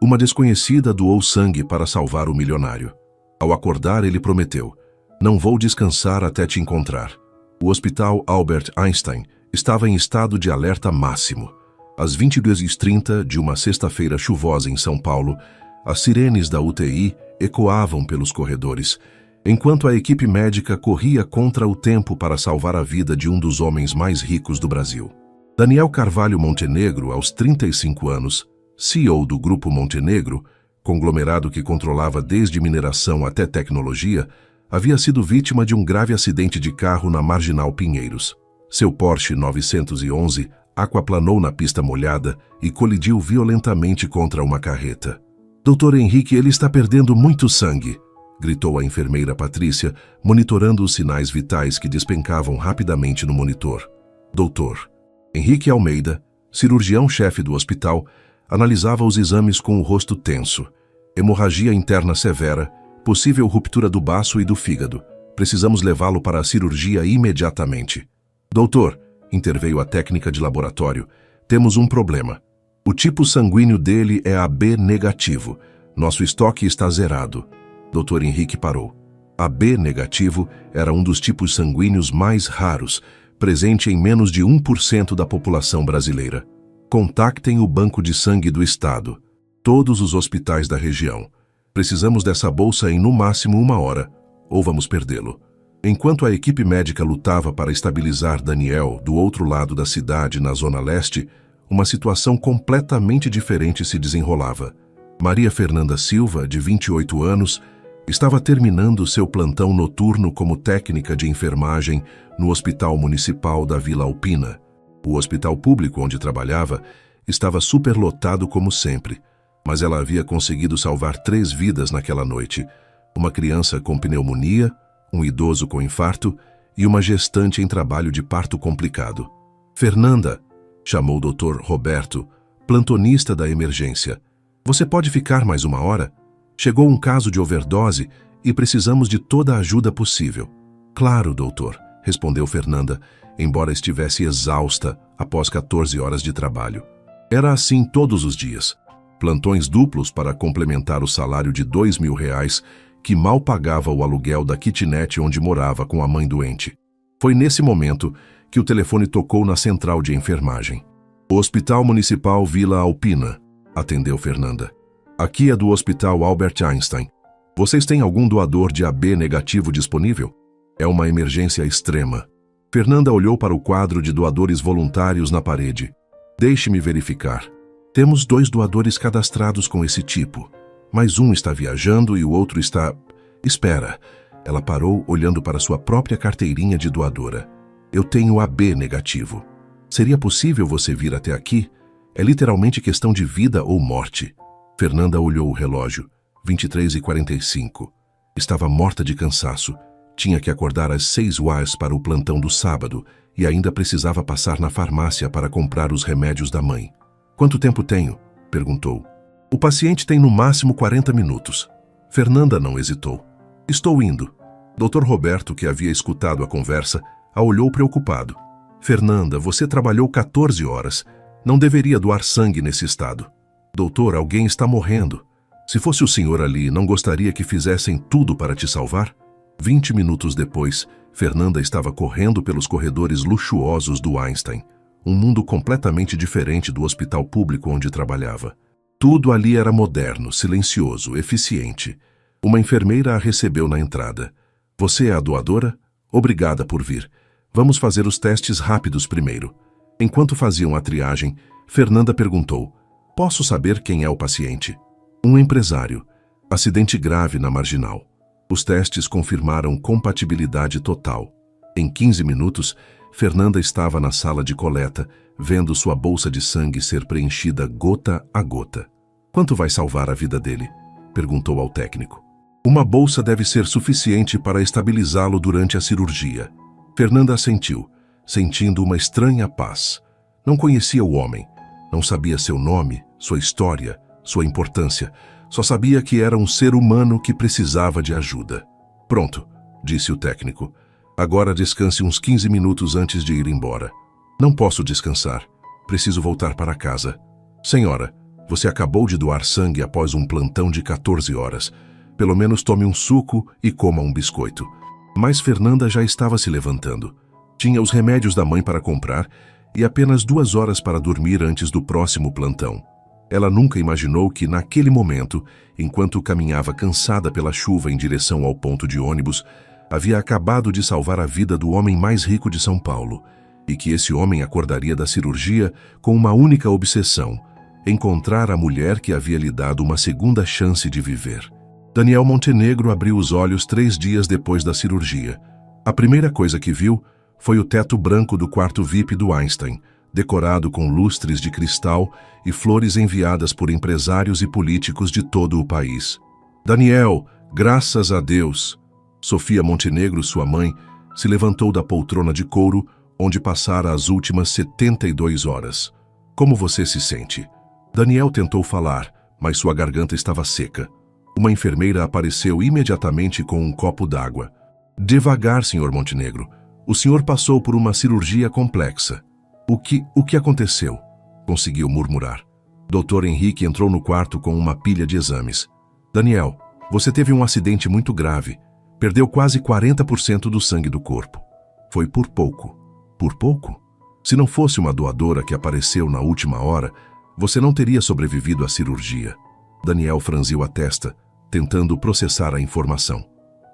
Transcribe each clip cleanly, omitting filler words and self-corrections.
Uma desconhecida doou sangue para salvar o milionário. Ao acordar, ele prometeu: "Não vou descansar até te encontrar." O Hospital Albert Einstein estava em estado de alerta máximo. Às 22h30 de uma sexta-feira chuvosa em São Paulo, as sirenes da UTI ecoavam pelos corredores, enquanto a equipe médica corria contra o tempo para salvar a vida de um dos homens mais ricos do Brasil. Daniel Carvalho Montenegro, aos 35 anos, CEO do Grupo Montenegro, conglomerado que controlava desde mineração até tecnologia, havia sido vítima de um grave acidente de carro na Marginal Pinheiros. Seu Porsche 911 aquaplanou na pista molhada e colidiu violentamente contra uma carreta. "Doutor Henrique, ele está perdendo muito sangue", gritou a enfermeira Patrícia, monitorando os sinais vitais que despencavam rapidamente no monitor. Doutor Henrique Almeida, cirurgião-chefe do hospital, analisava os exames com o rosto tenso. Hemorragia interna severa, possível ruptura do baço e do fígado. Precisamos levá-lo para a cirurgia imediatamente. "Doutor", interveio a técnica de laboratório, "temos um problema. O tipo sanguíneo dele é AB negativo. Nosso estoque está zerado." Dr. Henrique parou. AB negativo era um dos tipos sanguíneos mais raros, presente em menos de 1% da população brasileira. "Contactem o Banco de Sangue do Estado. Todos os hospitais da região. Precisamos dessa bolsa em no máximo 1 hora, ou vamos perdê-lo." Enquanto a equipe médica lutava para estabilizar Daniel do outro lado da cidade, na Zona Leste, uma situação completamente diferente se desenrolava. Maria Fernanda Silva, de 28 anos, estava terminando seu plantão noturno como técnica de enfermagem no Hospital Municipal da Vila Alpina. O hospital público onde trabalhava estava superlotado como sempre, mas ela havia conseguido salvar 3 vidas naquela noite: uma criança com pneumonia, um idoso com infarto e uma gestante em trabalho de parto complicado. "Fernanda", chamou o Dr. Roberto, plantonista da emergência, "você pode ficar mais 1 hora? Chegou um caso de overdose e precisamos de toda a ajuda possível." "Claro, doutor", respondeu Fernanda, embora estivesse exausta após 14 horas de trabalho. Era assim todos os dias. Plantões duplos para complementar o salário de R$ 2.000, que mal pagava o aluguel da kitnet onde morava com a mãe doente. Foi nesse momento que o telefone tocou na central de enfermagem. "O Hospital Municipal Vila Alpina", atendeu Fernanda. "Aqui é do Hospital Albert Einstein. Vocês têm algum doador de AB negativo disponível? É uma emergência extrema." Fernanda olhou para o quadro de doadores voluntários na parede. "Deixe-me verificar. Temos 2 doadores cadastrados com esse tipo, mas um está viajando e o outro está... Espera." Ela parou, olhando para sua própria carteirinha de doadora. "Eu tenho AB negativo. Seria possível você vir até aqui? É literalmente questão de vida ou morte." Fernanda olhou o relógio. 23h45. Estava morta de cansaço. Tinha que acordar às 6h para o plantão do sábado e ainda precisava passar na farmácia para comprar os remédios da mãe. "Quanto tempo tenho?" perguntou. "O paciente tem no máximo 40 minutos. Fernanda não hesitou. "Estou indo." Dr. Roberto, que havia escutado a conversa, a olhou preocupado. "Fernanda, você trabalhou 14 horas. Não deveria doar sangue nesse estado." "Doutor, alguém está morrendo. Se fosse o senhor ali, não gostaria que fizessem tudo para te salvar?" 20 minutos depois, Fernanda estava correndo pelos corredores luxuosos do Einstein, um mundo completamente diferente do hospital público onde trabalhava. Tudo ali era moderno, silencioso, eficiente. Uma enfermeira a recebeu na entrada. "Você é a doadora? Obrigada por vir. Vamos fazer os testes rápidos primeiro." Enquanto faziam a triagem, Fernanda perguntou: "Posso saber quem é o paciente?" "Um empresário. Acidente grave na Marginal." Os testes confirmaram compatibilidade total. Em 15 minutos, Fernanda estava na sala de coleta, vendo sua bolsa de sangue ser preenchida gota a gota. "Quanto vai salvar a vida dele?" perguntou ao técnico. "Uma bolsa deve ser suficiente para estabilizá-lo durante a cirurgia." Fernanda assentiu, sentindo uma estranha paz. Não conhecia o homem, não sabia seu nome, sua história, sua importância. Só sabia que era um ser humano que precisava de ajuda. "Pronto", disse o técnico. "Agora descanse uns 15 minutos antes de ir embora." "Não posso descansar. Preciso voltar para casa." "Senhora", Você acabou de doar sangue após um plantão de 14 horas. Pelo menos tome um suco e coma um biscoito. Mas Fernanda já estava se levantando. Tinha os remédios da mãe para comprar e apenas 2 horas para dormir antes do próximo plantão. Ela nunca imaginou que, naquele momento, enquanto caminhava cansada pela chuva em direção ao ponto de ônibus, havia acabado de salvar a vida do homem mais rico de São Paulo, e que esse homem acordaria da cirurgia com uma única obsessão: encontrar a mulher que havia lhe dado uma segunda chance de viver. Daniel Montenegro abriu os olhos 3 dias depois da cirurgia. A primeira coisa que viu foi o teto branco do quarto VIP do Einstein, decorado com lustres de cristal e flores enviadas por empresários e políticos de todo o país. Daniel, graças a Deus! Sofia Montenegro, sua mãe, se levantou da poltrona de couro onde passara as últimas 72 horas. Como você se sente? Daniel tentou falar, mas sua garganta estava seca. Uma enfermeira apareceu imediatamente com um copo d'água. Devagar, Sr. Montenegro. O senhor passou por uma cirurgia complexa. O que aconteceu? Conseguiu murmurar. Dr. Henrique entrou no quarto com uma pilha de exames. Daniel, você teve um acidente muito grave. Perdeu quase 40% do sangue do corpo. Foi por pouco. Por pouco? Se não fosse uma doadora que apareceu na última hora, você não teria sobrevivido à cirurgia. Daniel franziu a testa, tentando processar a informação.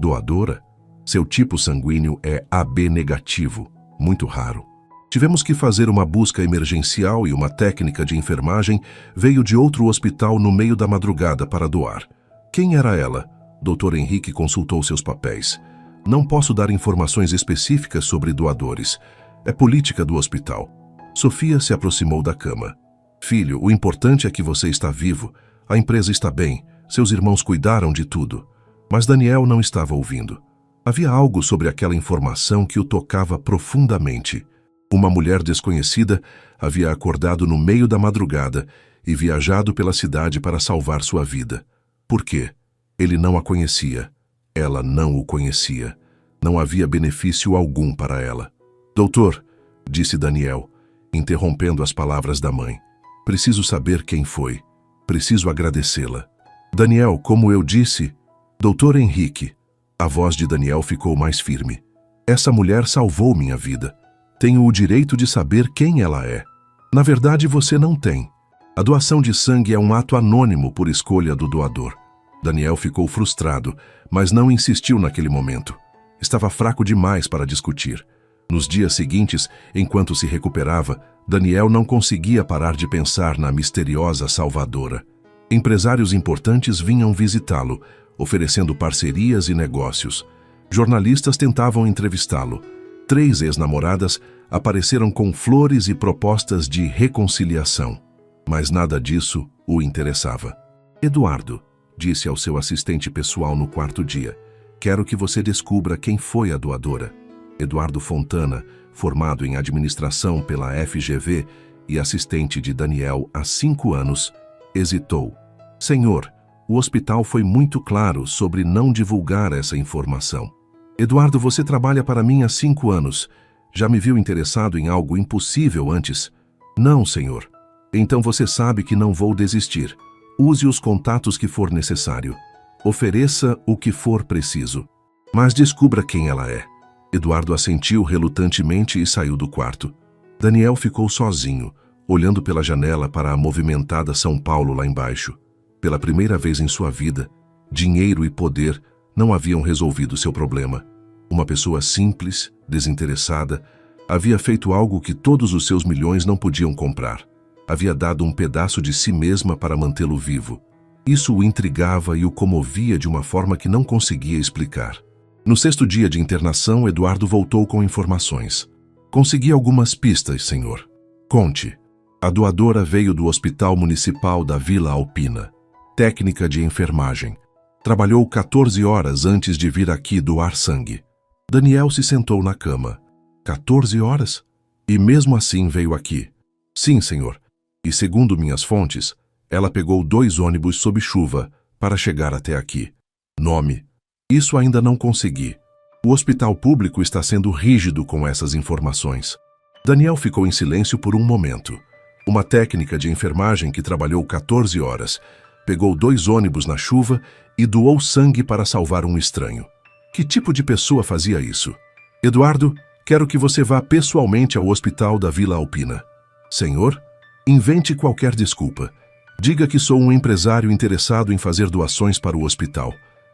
Doadora? Seu tipo sanguíneo é AB negativo, muito raro. Tivemos que fazer uma busca emergencial e uma técnica de enfermagem veio de outro hospital no meio da madrugada para doar. Quem era ela? Dr. Henrique consultou seus papéis. Não posso dar informações específicas sobre doadores. É política do hospital. Sofia se aproximou da cama. Filho, o importante é que você está vivo. A empresa está bem. Seus irmãos cuidaram de tudo. Mas Daniel não estava ouvindo. Havia algo sobre aquela informação que o tocava profundamente. Uma mulher desconhecida havia acordado no meio da madrugada e viajado pela cidade para salvar sua vida. Por quê? Ele não a conhecia. Ela não o conhecia. Não havia benefício algum para ela. Doutor, disse Daniel, interrompendo as palavras da mãe. Preciso saber quem foi. Preciso agradecê-la. Daniel, como eu disse, Dr. Henrique. A voz de Daniel ficou mais firme. Essa mulher salvou minha vida. Tenho o direito de saber quem ela é. Na verdade, você não tem. A doação de sangue é um ato anônimo por escolha do doador. Daniel ficou frustrado, mas não insistiu naquele momento. Estava fraco demais para discutir. Nos dias seguintes, enquanto se recuperava, Daniel não conseguia parar de pensar na misteriosa salvadora. Empresários importantes vinham visitá-lo, oferecendo parcerias e negócios. Jornalistas tentavam entrevistá-lo. 3 ex-namoradas apareceram com flores e propostas de reconciliação. Mas nada disso o interessava. Eduardo, disse ao seu assistente pessoal no 4º dia, quero que você descubra quem foi a doadora. Eduardo Fontana, formado em administração pela FGV e assistente de Daniel há 5 anos, hesitou. Senhor, o hospital foi muito claro sobre não divulgar essa informação. Eduardo, você trabalha para mim há 5 anos. Já me viu interessado em algo impossível antes? Não, senhor. Então você sabe que não vou desistir. Use os contatos que for necessário. Ofereça o que for preciso. Mas descubra quem ela é. Eduardo assentiu relutantemente e saiu do quarto. Daniel ficou sozinho, olhando pela janela para a movimentada São Paulo lá embaixo. Pela primeira vez em sua vida, dinheiro e poder não haviam resolvido seu problema. Uma pessoa simples, desinteressada, havia feito algo que todos os seus milhões não podiam comprar. Havia dado um pedaço de si mesma para mantê-lo vivo. Isso o intrigava e o comovia de uma forma que não conseguia explicar. No 6º dia de internação, Eduardo voltou com informações. Consegui algumas pistas, senhor. Conte. A doadora veio do Hospital Municipal da Vila Alpina. Técnica de enfermagem. Trabalhou 14 horas antes de vir aqui doar sangue. Daniel se sentou na cama. 14 horas? E mesmo assim veio aqui? Sim, senhor. E segundo minhas fontes, ela pegou 2 ônibus sob chuva para chegar até aqui. Nome? Isso ainda não consegui. O hospital público está sendo rígido com essas informações. Daniel ficou em silêncio por um momento. Uma técnica de enfermagem que trabalhou 14 horas, pegou 2 ônibus na chuva e doou sangue para salvar um estranho. Que tipo de pessoa fazia isso? Eduardo, quero que você vá pessoalmente ao hospital da Vila Alpina. Senhor, invente qualquer desculpa. Diga que sou um empresário interessado em fazer doações para o hospital,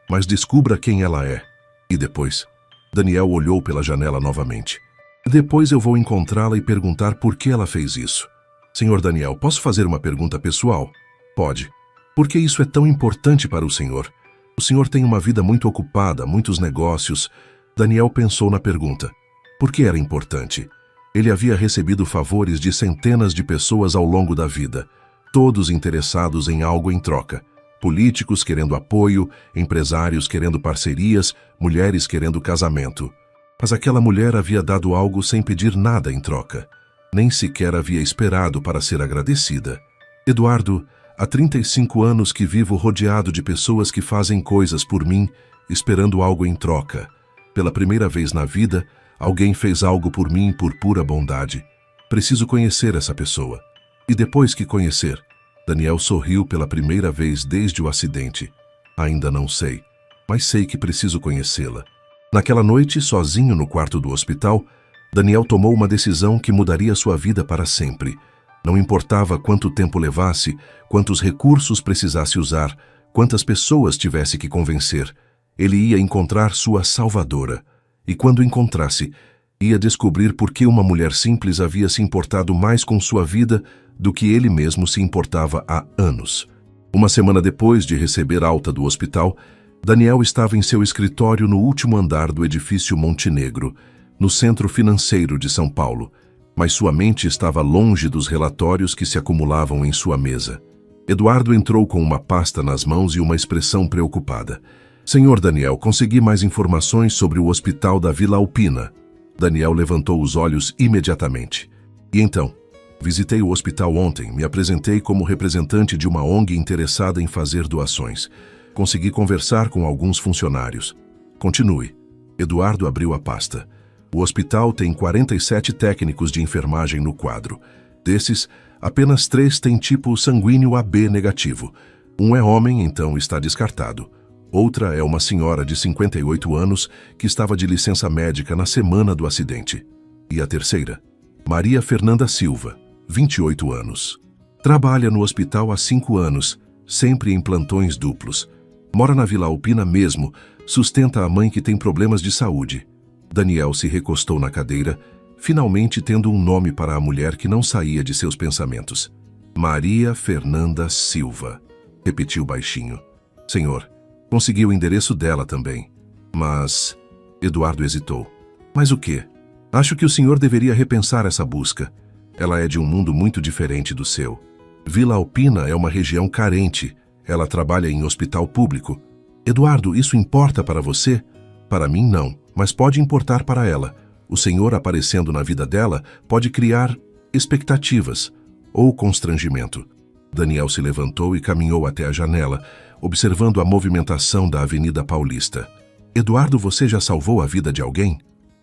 mas descubra quem ela é. E depois? Daniel olhou pela janela novamente. Depois eu vou encontrá-la e perguntar por que ela fez isso. Senhor Daniel, posso fazer uma pergunta pessoal? Pode. Por que isso é tão importante para o senhor? O senhor tem uma vida muito ocupada, muitos negócios. Daniel pensou na pergunta. Por que era importante? Ele havia recebido favores de centenas de pessoas ao longo da vida, todos interessados em algo em troca. Políticos querendo apoio, empresários querendo parcerias, mulheres querendo casamento. Mas aquela mulher havia dado algo sem pedir nada em troca. Nem sequer havia esperado para ser agradecida. Eduardo, há 35 anos que vivo rodeado de pessoas que fazem coisas por mim, esperando algo em troca. Pela primeira vez na vida, alguém fez algo por mim por pura bondade. Preciso conhecer essa pessoa. E depois que conhecer, Daniel sorriu pela primeira vez desde o acidente. Ainda não sei, mas sei que preciso conhecê-la. Naquela noite, sozinho no quarto do hospital, Daniel tomou uma decisão que mudaria sua vida para sempre. Não importava quanto tempo levasse, quantos recursos precisasse usar, quantas pessoas tivesse que convencer. Ele ia encontrar sua salvadora. E quando encontrasse, ia descobrir por que uma mulher simples havia se importado mais com sua vida do que ele mesmo se importava há anos. Uma semana depois de receber alta do hospital, Daniel estava em seu escritório no último andar do edifício Montenegro, no centro financeiro de São Paulo, mas sua mente estava longe dos relatórios que se acumulavam em sua mesa. Eduardo entrou com uma pasta nas mãos e uma expressão preocupada. Senhor Daniel, consegui mais informações sobre o hospital da Vila Alpina. Daniel levantou os olhos imediatamente. E então? Visitei o hospital ontem, me apresentei como representante de uma ONG interessada em fazer doações. Consegui conversar com alguns funcionários. Continue. Eduardo abriu a pasta. O hospital tem 47 técnicos de enfermagem no quadro. Desses, apenas 3 têm tipo sanguíneo AB negativo. Um é homem, então está descartado. Outra é uma senhora de 58 anos que estava de licença médica na semana do acidente. E a terceira? Maria Fernanda Silva, 28 anos. Trabalha no hospital há 5 anos, sempre em plantões duplos. Mora na Vila Alpina mesmo, sustenta a mãe que tem problemas de saúde. Daniel se recostou na cadeira, finalmente tendo um nome para a mulher que não saía de seus pensamentos. Maria Fernanda Silva, repetiu baixinho. Senhor, consegui o endereço dela também. Mas... Eduardo hesitou. Mas o quê? Acho que o senhor deveria repensar essa busca. Ela é de um mundo muito diferente do seu. Vila Alpina é uma região carente. Ela trabalha em hospital público. Eduardo, isso importa para você? Para mim, não, mas pode importar para ela. O senhor aparecendo na vida dela pode criar expectativas ou constrangimento. Daniel se levantou e caminhou até a janela, observando a movimentação da Avenida Paulista. Eduardo, você já salvou a vida de alguém?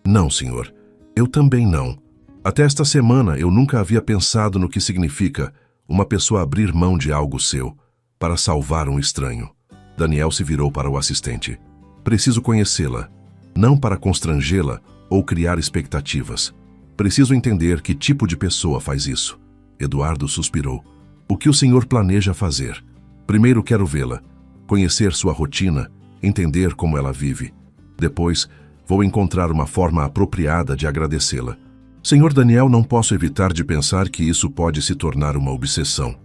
Não, senhor. Eu também não. Até esta semana eu nunca havia pensado no que significa uma pessoa abrir mão de algo seu para salvar um estranho. Daniel se virou para o assistente. Preciso conhecê-la, não para constrangê-la ou criar expectativas. Preciso entender que tipo de pessoa faz isso. Eduardo suspirou. O que o senhor planeja fazer? Primeiro quero vê-la, conhecer sua rotina, entender como ela vive. Depois, vou encontrar uma forma apropriada de agradecê-la. Senhor Daniel, não posso evitar de pensar que isso pode se tornar uma obsessão.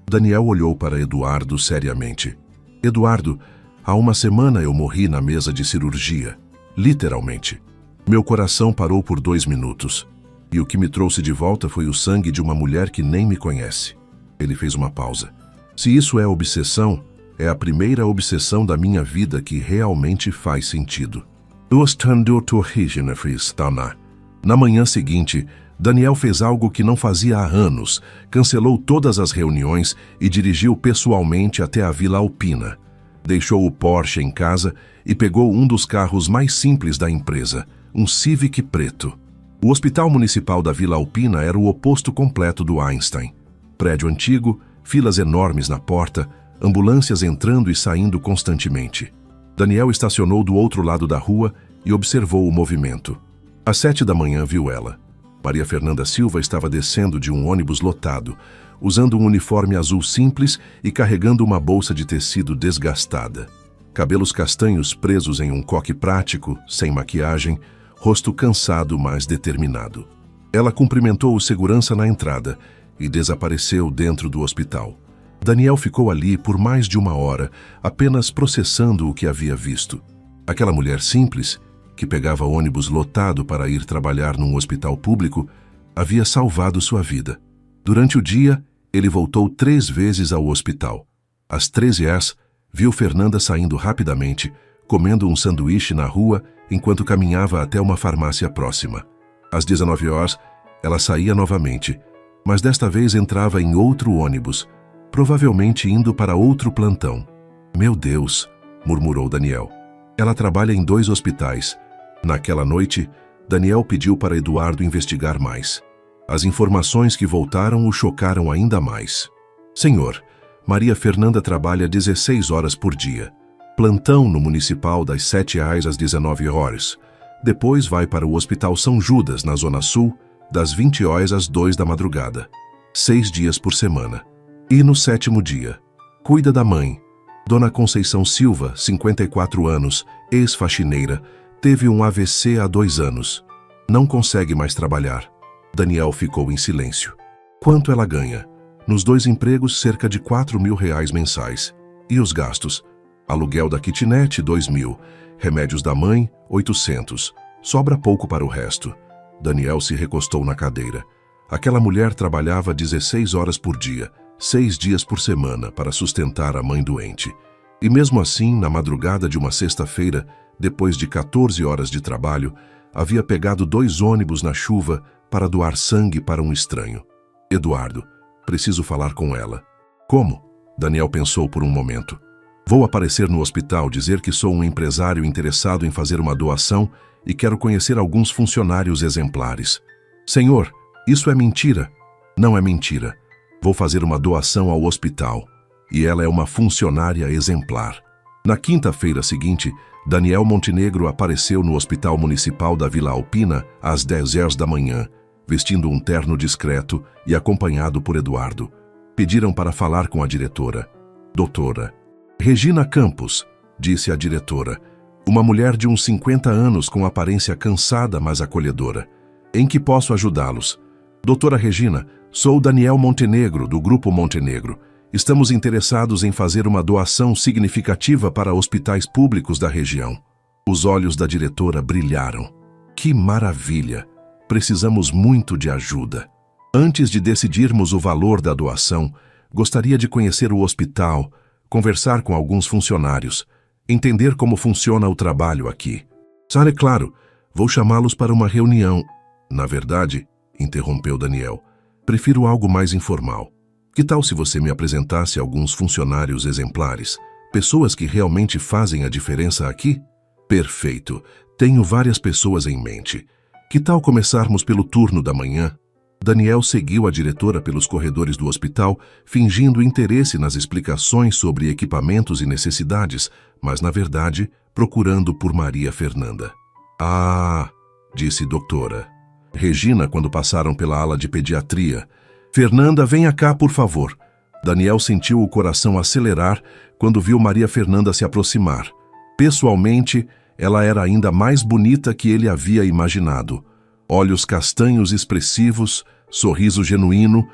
Daniel olhou para Eduardo seriamente. Eduardo, há uma semana eu morri na mesa de cirurgia. Literalmente. Meu coração parou por 2 minutos. E o que me trouxe de volta foi o sangue de uma mulher que nem me conhece. Ele fez uma pausa. Se isso é obsessão, é a primeira obsessão da minha vida que realmente faz sentido. Na manhã seguinte, Daniel fez algo que não fazia há anos. Cancelou todas as reuniões e dirigiu pessoalmente até a Vila Alpina. Deixou o Porsche em casa e pegou um dos carros mais simples da empresa, um Civic preto. O Hospital Municipal da Vila Alpina era o oposto completo do Einstein. prédio antigo, filas enormes na porta, ambulâncias entrando e saindo constantemente. Daniel estacionou do outro lado da rua e observou o movimento. Às 7 da manhã viu ela. Maria Fernanda Silva estava descendo de um ônibus lotado, usando um uniforme azul simples e carregando uma bolsa de tecido desgastada. Cabelos castanhos presos em um coque prático, sem maquiagem, rosto cansado, mas determinado. Ela cumprimentou o segurança na entrada e desapareceu dentro do hospital. Daniel ficou ali por mais de 1 hora, apenas processando o que havia visto. Aquela mulher simples, que pegava ônibus lotado para ir trabalhar num hospital público, havia salvado sua vida. Durante o dia, ele voltou 3 vezes ao hospital. Às 13h, viu Fernanda saindo rapidamente, comendo um sanduíche na rua enquanto caminhava até uma farmácia próxima. Às 19h, ela saía novamente, mas desta vez entrava em outro ônibus, provavelmente indo para outro plantão. Meu Deus, murmurou Daniel. Ela trabalha em 2 hospitais. Naquela noite, Daniel pediu para Eduardo investigar mais. As informações que voltaram o chocaram ainda mais. Senhor, Maria Fernanda trabalha 16 horas por dia. Plantão no Municipal das 7h às 19h. Depois vai para o Hospital São Judas, na Zona Sul, das 20h às 2 da madrugada. 6 dias por semana. E no 7º dia, cuida da mãe. Dona Conceição Silva, 54 anos, ex-faxineira, teve um AVC há 2 anos. Não consegue mais trabalhar. Daniel ficou em silêncio. Quanto ela ganha? Nos 2 empregos, cerca de R$ 4.000 mensais. E os gastos? Aluguel da kitnet, 2.000. Remédios da mãe, 800. Sobra pouco para o resto. Daniel se recostou na cadeira. Aquela mulher trabalhava 16 horas por dia, 6 dias por semana, para sustentar a mãe doente. E mesmo assim, na madrugada de uma sexta-feira, depois de 14 horas de trabalho, havia pegado 2 ônibus na chuva para doar sangue para um estranho. Eduardo, preciso falar com ela. Como? Daniel pensou por um momento. Vou aparecer no hospital, dizer que sou um empresário interessado em fazer uma doação e quero conhecer alguns funcionários exemplares. Senhor, isso é mentira. Não é mentira. Vou fazer uma doação ao hospital. E ela é uma funcionária exemplar. Na quinta-feira seguinte, Daniel Montenegro apareceu no Hospital Municipal da Vila Alpina às 10h da manhã, vestindo um terno discreto e acompanhado por Eduardo. Pediram para falar com a diretora. Doutora Regina Campos, disse a diretora, uma mulher de uns 50 anos com aparência cansada, mas acolhedora. Em que posso ajudá-los? Doutora Regina, sou Daniel Montenegro, do Grupo Montenegro. Estamos interessados em fazer uma doação significativa para hospitais públicos da região. Os olhos da diretora brilharam. Que maravilha! Precisamos muito de ajuda. Antes de decidirmos o valor da doação, gostaria de conhecer o hospital, conversar com alguns funcionários, entender como funciona o trabalho aqui. É claro, vou chamá-los para uma reunião. Na verdade, interrompeu Daniel, prefiro algo mais informal. Que tal se você me apresentasse alguns funcionários exemplares, pessoas que realmente fazem a diferença aqui? Perfeito, tenho várias pessoas em mente. Que tal começarmos pelo turno da manhã? Daniel seguiu a diretora pelos corredores do hospital, fingindo interesse nas explicações sobre equipamentos e necessidades, mas, na verdade, procurando por Maria Fernanda. Ah, disse doutora Regina quando passaram pela ala de pediatria. Fernanda, venha cá, por favor. Daniel sentiu o coração acelerar quando viu Maria Fernanda se aproximar. Pessoalmente, ela era ainda mais bonita que ele havia imaginado. Olhos castanhos expressivos, sorriso genuíno,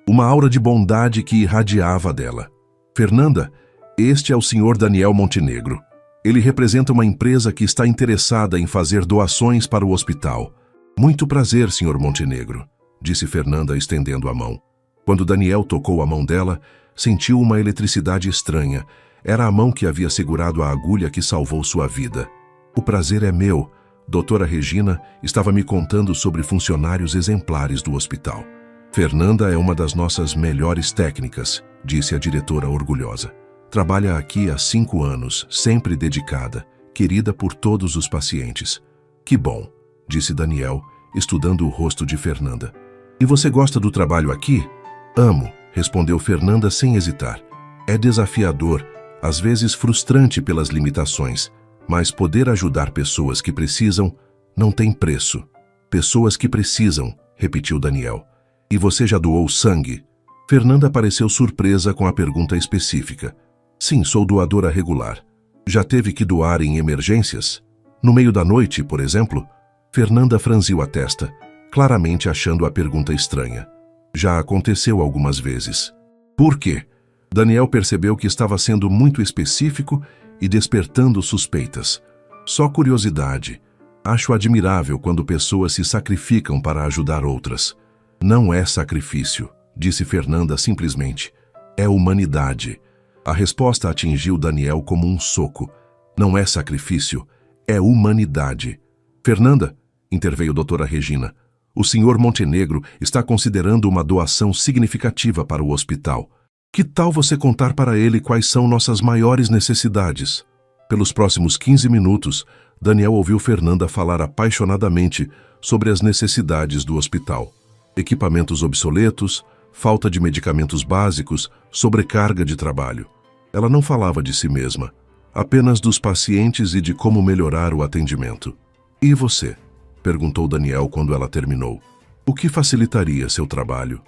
uma aura de bondade que irradiava dela. Fernanda, este é o Sr. Daniel Montenegro. Ele representa uma empresa que está interessada em fazer doações para o hospital. Muito prazer, Sr. Montenegro, disse Fernanda estendendo a mão. Quando Daniel tocou a mão dela, sentiu uma eletricidade estranha. Era a mão que havia segurado a agulha que salvou sua vida. O prazer é meu. Doutora Regina estava me contando sobre funcionários exemplares do hospital. Fernanda é uma das nossas melhores técnicas, disse a diretora orgulhosa. Trabalha aqui há 5 anos, sempre dedicada, querida por todos os pacientes. Que bom, disse Daniel, estudando o rosto de Fernanda. E você gosta do trabalho aqui? Amo, respondeu Fernanda sem hesitar. É desafiador, às vezes frustrante pelas limitações, mas poder ajudar pessoas que precisam não tem preço. Pessoas que precisam, repetiu Daniel. E você já doou sangue? Fernanda pareceu surpresa com a pergunta específica. Sim, sou doadora regular. Já teve que doar em emergências? No meio da noite, por exemplo? Fernanda franziu a testa, claramente achando a pergunta estranha. Já aconteceu algumas vezes. Por quê? Daniel percebeu que estava sendo muito específico e despertando suspeitas. Só curiosidade. Acho admirável quando pessoas se sacrificam para ajudar outras. Não é sacrifício, disse Fernanda simplesmente. É humanidade. A resposta atingiu Daniel como um soco. Não é sacrifício, é humanidade. Fernanda, interveio doutora Regina, o senhor Montenegro está considerando uma doação significativa para o hospital. Que tal você contar para ele quais são nossas maiores necessidades? Pelos próximos 15 minutos, Daniel ouviu Fernanda falar apaixonadamente sobre as necessidades do hospital. Equipamentos obsoletos, falta de medicamentos básicos, sobrecarga de trabalho. Ela não falava de si mesma, apenas dos pacientes e de como melhorar o atendimento. E você? Perguntou Daniel quando ela terminou. O que facilitaria seu trabalho?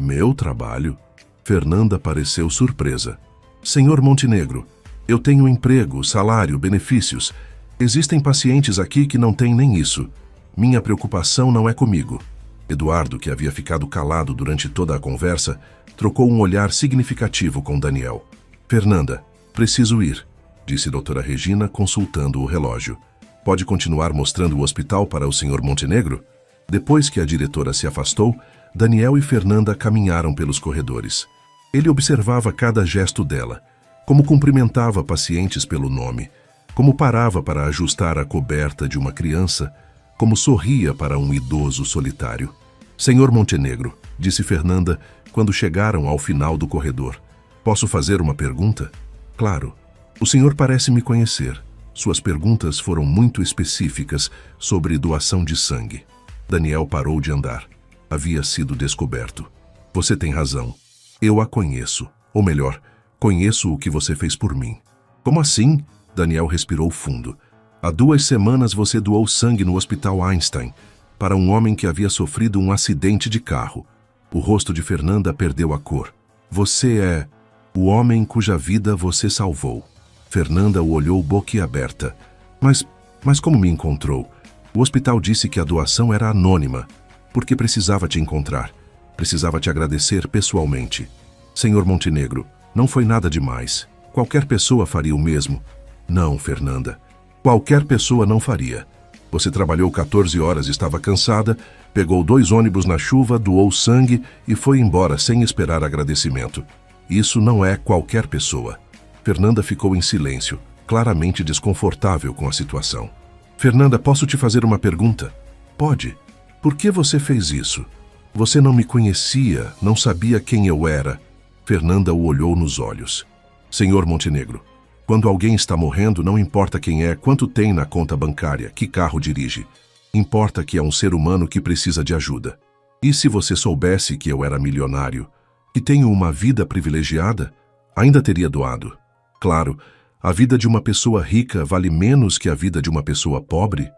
Meu trabalho? Fernanda pareceu surpresa. Senhor Montenegro, eu tenho emprego, salário, benefícios. Existem pacientes aqui que não têm nem isso. Minha preocupação não é comigo. Eduardo, que havia ficado calado durante toda a conversa, trocou um olhar significativo com Daniel. Fernanda, preciso ir, disse doutora Regina, consultando o relógio. Pode continuar mostrando o hospital para o senhor Montenegro? Depois que a diretora se afastou, Daniel e Fernanda caminharam pelos corredores. Ele observava cada gesto dela, como cumprimentava pacientes pelo nome, como parava para ajustar a coberta de uma criança, como sorria para um idoso solitário. Senhor Montenegro, disse Fernanda quando chegaram ao final do corredor. Posso fazer uma pergunta? Claro. O senhor parece me conhecer. Suas perguntas foram muito específicas sobre doação de sangue. Daniel parou de andar. Havia sido descoberto. Você tem razão. Eu a conheço. Ou melhor, conheço o que você fez por mim. Como assim? Daniel respirou fundo. Há 2 semanas você doou sangue no Hospital Einstein para um homem que havia sofrido um acidente de carro. O rosto de Fernanda perdeu a cor. Você é o homem cuja vida você salvou. Fernanda o olhou boquiaberta. Mas como me encontrou? O hospital disse que a doação era anônima, porque precisava te encontrar. Precisava te agradecer pessoalmente. Senhor Montenegro, não foi nada demais. Qualquer pessoa faria o mesmo. Não, Fernanda. Qualquer pessoa não faria. Você trabalhou 14 horas, estava cansada, pegou 2 ônibus na chuva, doou sangue e foi embora sem esperar agradecimento. Isso não é qualquer pessoa. Fernanda ficou em silêncio, claramente desconfortável com a situação. Fernanda, posso te fazer uma pergunta? Pode. Por que você fez isso? Você não me conhecia, não sabia quem eu era. Fernanda o olhou nos olhos. Senhor Montenegro, quando alguém está morrendo, não importa quem é, quanto tem na conta bancária, que carro dirige. Importa que é um ser humano que precisa de ajuda. E se você soubesse que eu era milionário, que tenho uma vida privilegiada, ainda teria doado. Claro, a vida de uma pessoa rica vale menos que a vida de uma pessoa pobre?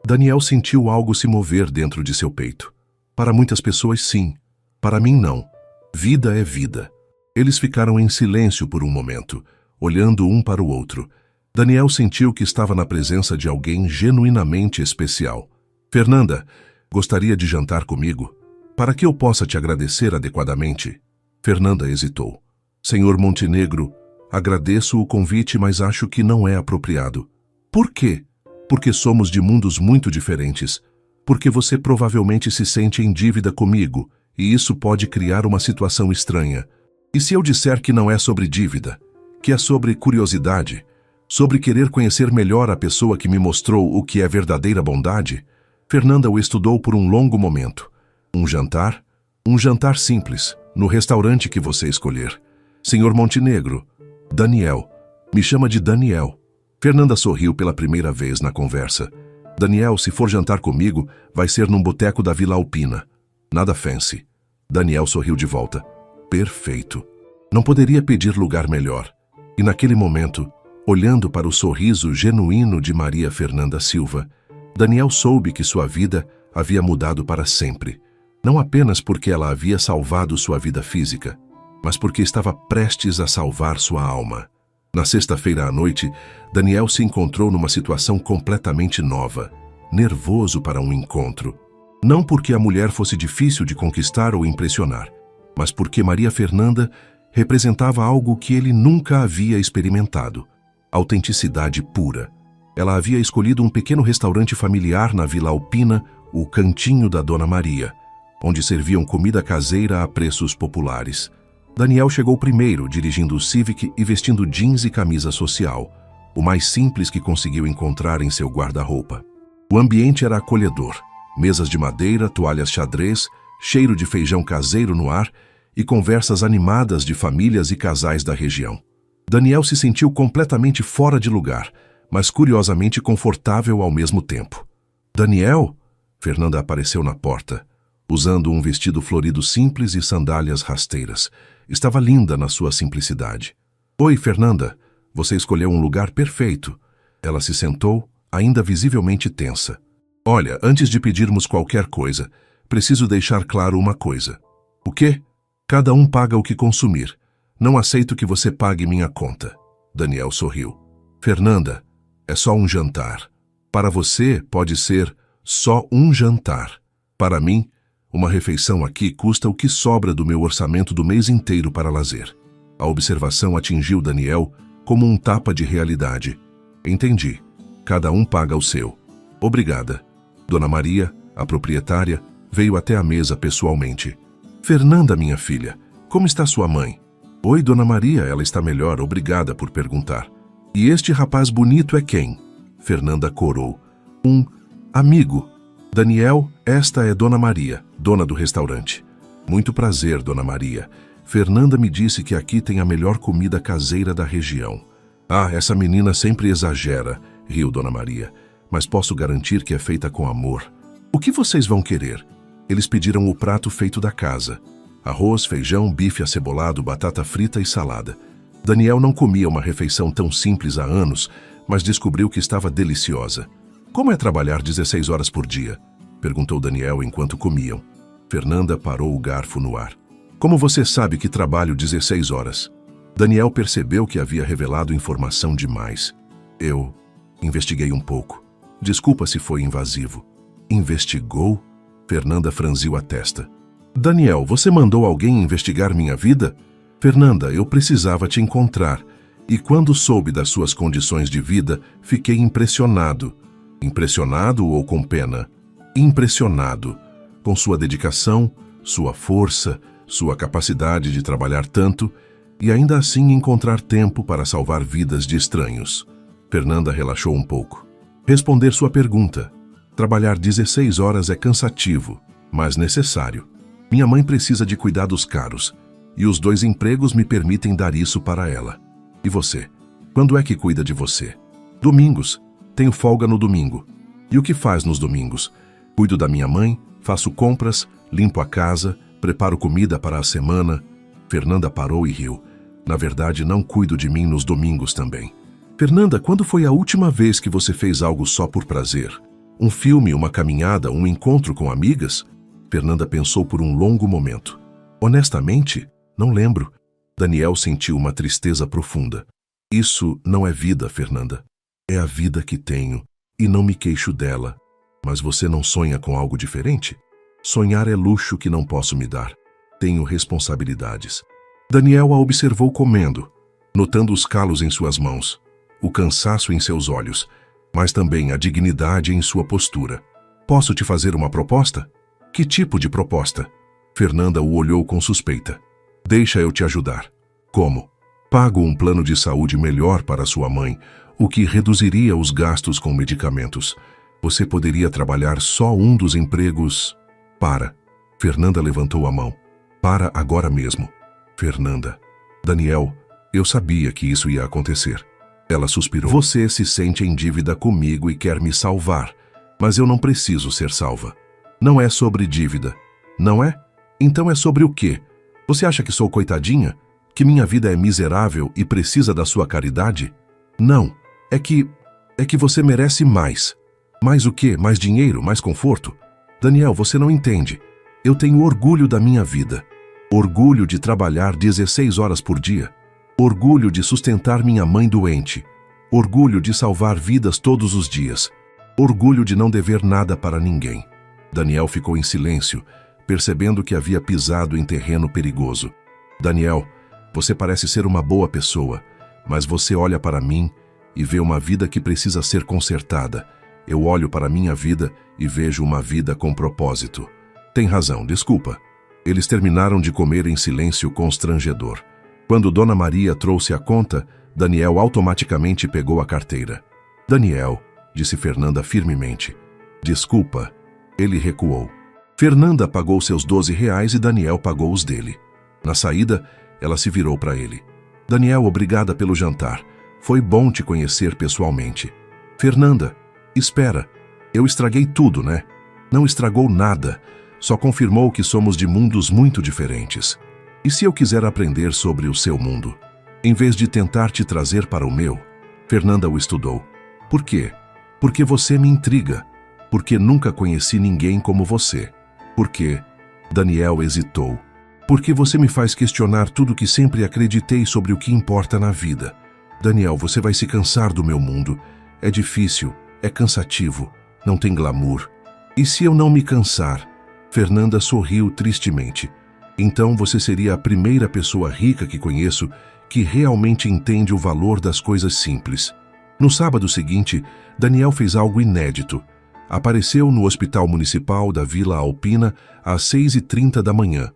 Daniel sentiu algo se mover dentro de seu peito. Para muitas pessoas, sim. Para mim, não. Vida é vida. Eles ficaram em silêncio por um momento, olhando um para o outro. Daniel sentiu que estava na presença de alguém genuinamente especial. Fernanda, gostaria de jantar comigo? Para que eu possa te agradecer adequadamente? Fernanda hesitou. Senhor Montenegro, agradeço o convite, mas acho que não é apropriado. Por quê? Porque somos de mundos muito diferentes. Porque você provavelmente se sente em dívida comigo, e isso pode criar uma situação estranha. E se eu disser que não é sobre dívida, que é sobre curiosidade, sobre querer conhecer melhor a pessoa que me mostrou o que é verdadeira bondade? Fernanda o estudou por um longo momento. Um jantar? Um jantar simples, no restaurante que você escolher. Senhor Montenegro, Daniel. Me chama de Daniel. Fernanda sorriu pela primeira vez na conversa. Daniel, se for jantar comigo, vai ser num boteco da Vila Alpina. Nada fancy. Daniel sorriu de volta. perfeito. Não poderia pedir lugar melhor. E naquele momento, olhando para o sorriso genuíno de Maria Fernanda Silva, Daniel soube que sua vida havia mudado para sempre. Não apenas porque ela havia salvado sua vida física, mas porque estava prestes a salvar sua alma. Na sexta-feira à noite, Daniel se encontrou numa situação completamente nova, nervoso para um encontro. Não porque a mulher fosse difícil de conquistar ou impressionar, mas porque Maria Fernanda representava algo que ele nunca havia experimentado: autenticidade pura. Ela havia escolhido um pequeno restaurante familiar na Vila Alpina, o Cantinho da Dona Maria, onde serviam comida caseira a preços populares. Daniel chegou primeiro, dirigindo o Civic e vestindo jeans e camisa social, o mais simples que conseguiu encontrar em seu guarda-roupa. O ambiente era acolhedor: mesas de madeira, toalhas xadrez, cheiro de feijão caseiro no ar e conversas animadas de famílias e casais da região. Daniel se sentiu completamente fora de lugar, mas curiosamente confortável ao mesmo tempo. Daniel? Fernanda apareceu na porta, usando um vestido florido simples e sandálias rasteiras. Estava linda na sua simplicidade. Oi, Fernanda. Você escolheu um lugar perfeito. Ela se sentou, ainda visivelmente tensa. Olha, antes de pedirmos qualquer coisa, preciso deixar claro uma coisa. O quê? Cada um paga o que consumir. Não aceito que você pague minha conta. Daniel sorriu. Fernanda, é só um jantar. Para você, pode ser só um jantar. Para mim, uma refeição aqui custa o que sobra do meu orçamento do mês inteiro para lazer. A observação atingiu Daniel como um tapa de realidade. Entendi. Cada um paga o seu. Obrigada. Dona Maria, a proprietária, veio até a mesa pessoalmente. Fernanda, minha filha, como está sua mãe? Oi, Dona Maria, ela está melhor, obrigada por perguntar. E este rapaz bonito é quem? Fernanda corou. Um amigo. Daniel, esta é Dona Maria, dona do restaurante. Muito prazer, Dona Maria. Fernanda me disse que aqui tem a melhor comida caseira da região. Ah, essa menina sempre exagera, riu Dona Maria. Mas posso garantir que é feita com amor. O que vocês vão querer? Eles pediram o prato feito da casa. Arroz, feijão, bife acebolado, batata frita e salada. Daniel não comia uma refeição tão simples há anos, mas descobriu que estava deliciosa. Como é trabalhar 16 horas por dia? Perguntou Daniel enquanto comiam. Fernanda parou o garfo no ar. Como você sabe que trabalho 16 horas? Daniel percebeu que havia revelado informação demais. Eu investiguei um pouco. Desculpa se foi invasivo. Investigou? Fernanda franziu a testa. Daniel, você mandou alguém investigar minha vida? Fernanda, eu precisava te encontrar. E quando soube das suas condições de vida, fiquei impressionado. Impressionado ou com pena? Impressionado. Com sua dedicação, sua força, sua capacidade de trabalhar tanto e ainda assim encontrar tempo para salvar vidas de estranhos. Fernanda relaxou um pouco. Responder sua pergunta. Trabalhar 16 horas é cansativo, mas necessário. Minha mãe precisa de cuidados caros, e os 2 empregos me permitem dar isso para ela. E você? Quando é que cuida de você? Domingos. Tenho folga no domingo. E o que faz nos domingos? Cuido da minha mãe, faço compras, limpo a casa, preparo comida para a semana. Fernanda parou e riu. Na verdade, não cuido de mim nos domingos também. Fernanda, quando foi a última vez que você fez algo só por prazer? Um filme, uma caminhada, um encontro com amigas? Fernanda pensou por um longo momento. Honestamente, não lembro. Daniel sentiu uma tristeza profunda. Isso não é vida, Fernanda. É a vida que tenho, e não me queixo dela. Mas você não sonha com algo diferente? Sonhar é luxo que não posso me dar. Tenho responsabilidades. Daniel a observou comendo, notando os calos em suas mãos, o cansaço em seus olhos, mas também a dignidade em sua postura. Posso te fazer uma proposta? Que tipo de proposta? Fernanda o olhou com suspeita. Deixa eu te ajudar. Como? Pago um plano de saúde melhor para sua mãe, o que reduziria os gastos com medicamentos. Você poderia trabalhar só um dos empregos. Para. Fernanda levantou a mão. Para agora mesmo. Fernanda. Daniel, eu sabia que isso ia acontecer. Ela suspirou. Você se sente em dívida comigo e quer me salvar, mas eu não preciso ser salva. Não é sobre dívida, não é? Então é sobre o quê? Você acha que sou coitadinha? Que minha vida é miserável e precisa da sua caridade? Não. É que você merece mais. Mais o quê? Mais dinheiro? Mais conforto? Daniel, você não entende. Eu tenho orgulho da minha vida. Orgulho de trabalhar 16 horas por dia. Orgulho de sustentar minha mãe doente. Orgulho de salvar vidas todos os dias. Orgulho de não dever nada para ninguém. Daniel ficou em silêncio, percebendo que havia pisado em terreno perigoso. Daniel, você parece ser uma boa pessoa, mas você olha para mim e vê uma vida que precisa ser consertada. Eu olho para minha vida e vejo uma vida com propósito. Tem razão, desculpa. Eles terminaram de comer em silêncio constrangedor. Quando Dona Maria trouxe a conta, Daniel automaticamente pegou a carteira. Daniel, disse Fernanda firmemente. Desculpa. Ele recuou. Fernanda pagou seus R$ 12 e Daniel pagou os dele. Na saída, ela se virou para ele. Daniel, obrigada pelo jantar. Foi bom te conhecer pessoalmente. Fernanda, espera. Eu estraguei tudo, né? Não estragou nada. Só confirmou que somos de mundos muito diferentes. E se eu quiser aprender sobre o seu mundo? Em vez de tentar te trazer para o meu? Fernanda o estudou. Por quê? Porque você me intriga. Porque nunca conheci ninguém como você. Por quê? Daniel hesitou. Porque você me faz questionar tudo que sempre acreditei sobre o que importa na vida. Daniel, você vai se cansar do meu mundo. É difícil, é cansativo, não tem glamour. E se eu não me cansar? Fernanda sorriu tristemente. Então você seria a primeira pessoa rica que conheço que realmente entende o valor das coisas simples. No sábado seguinte, Daniel fez algo inédito. Apareceu no Hospital Municipal da Vila Alpina às 6h30 da manhã.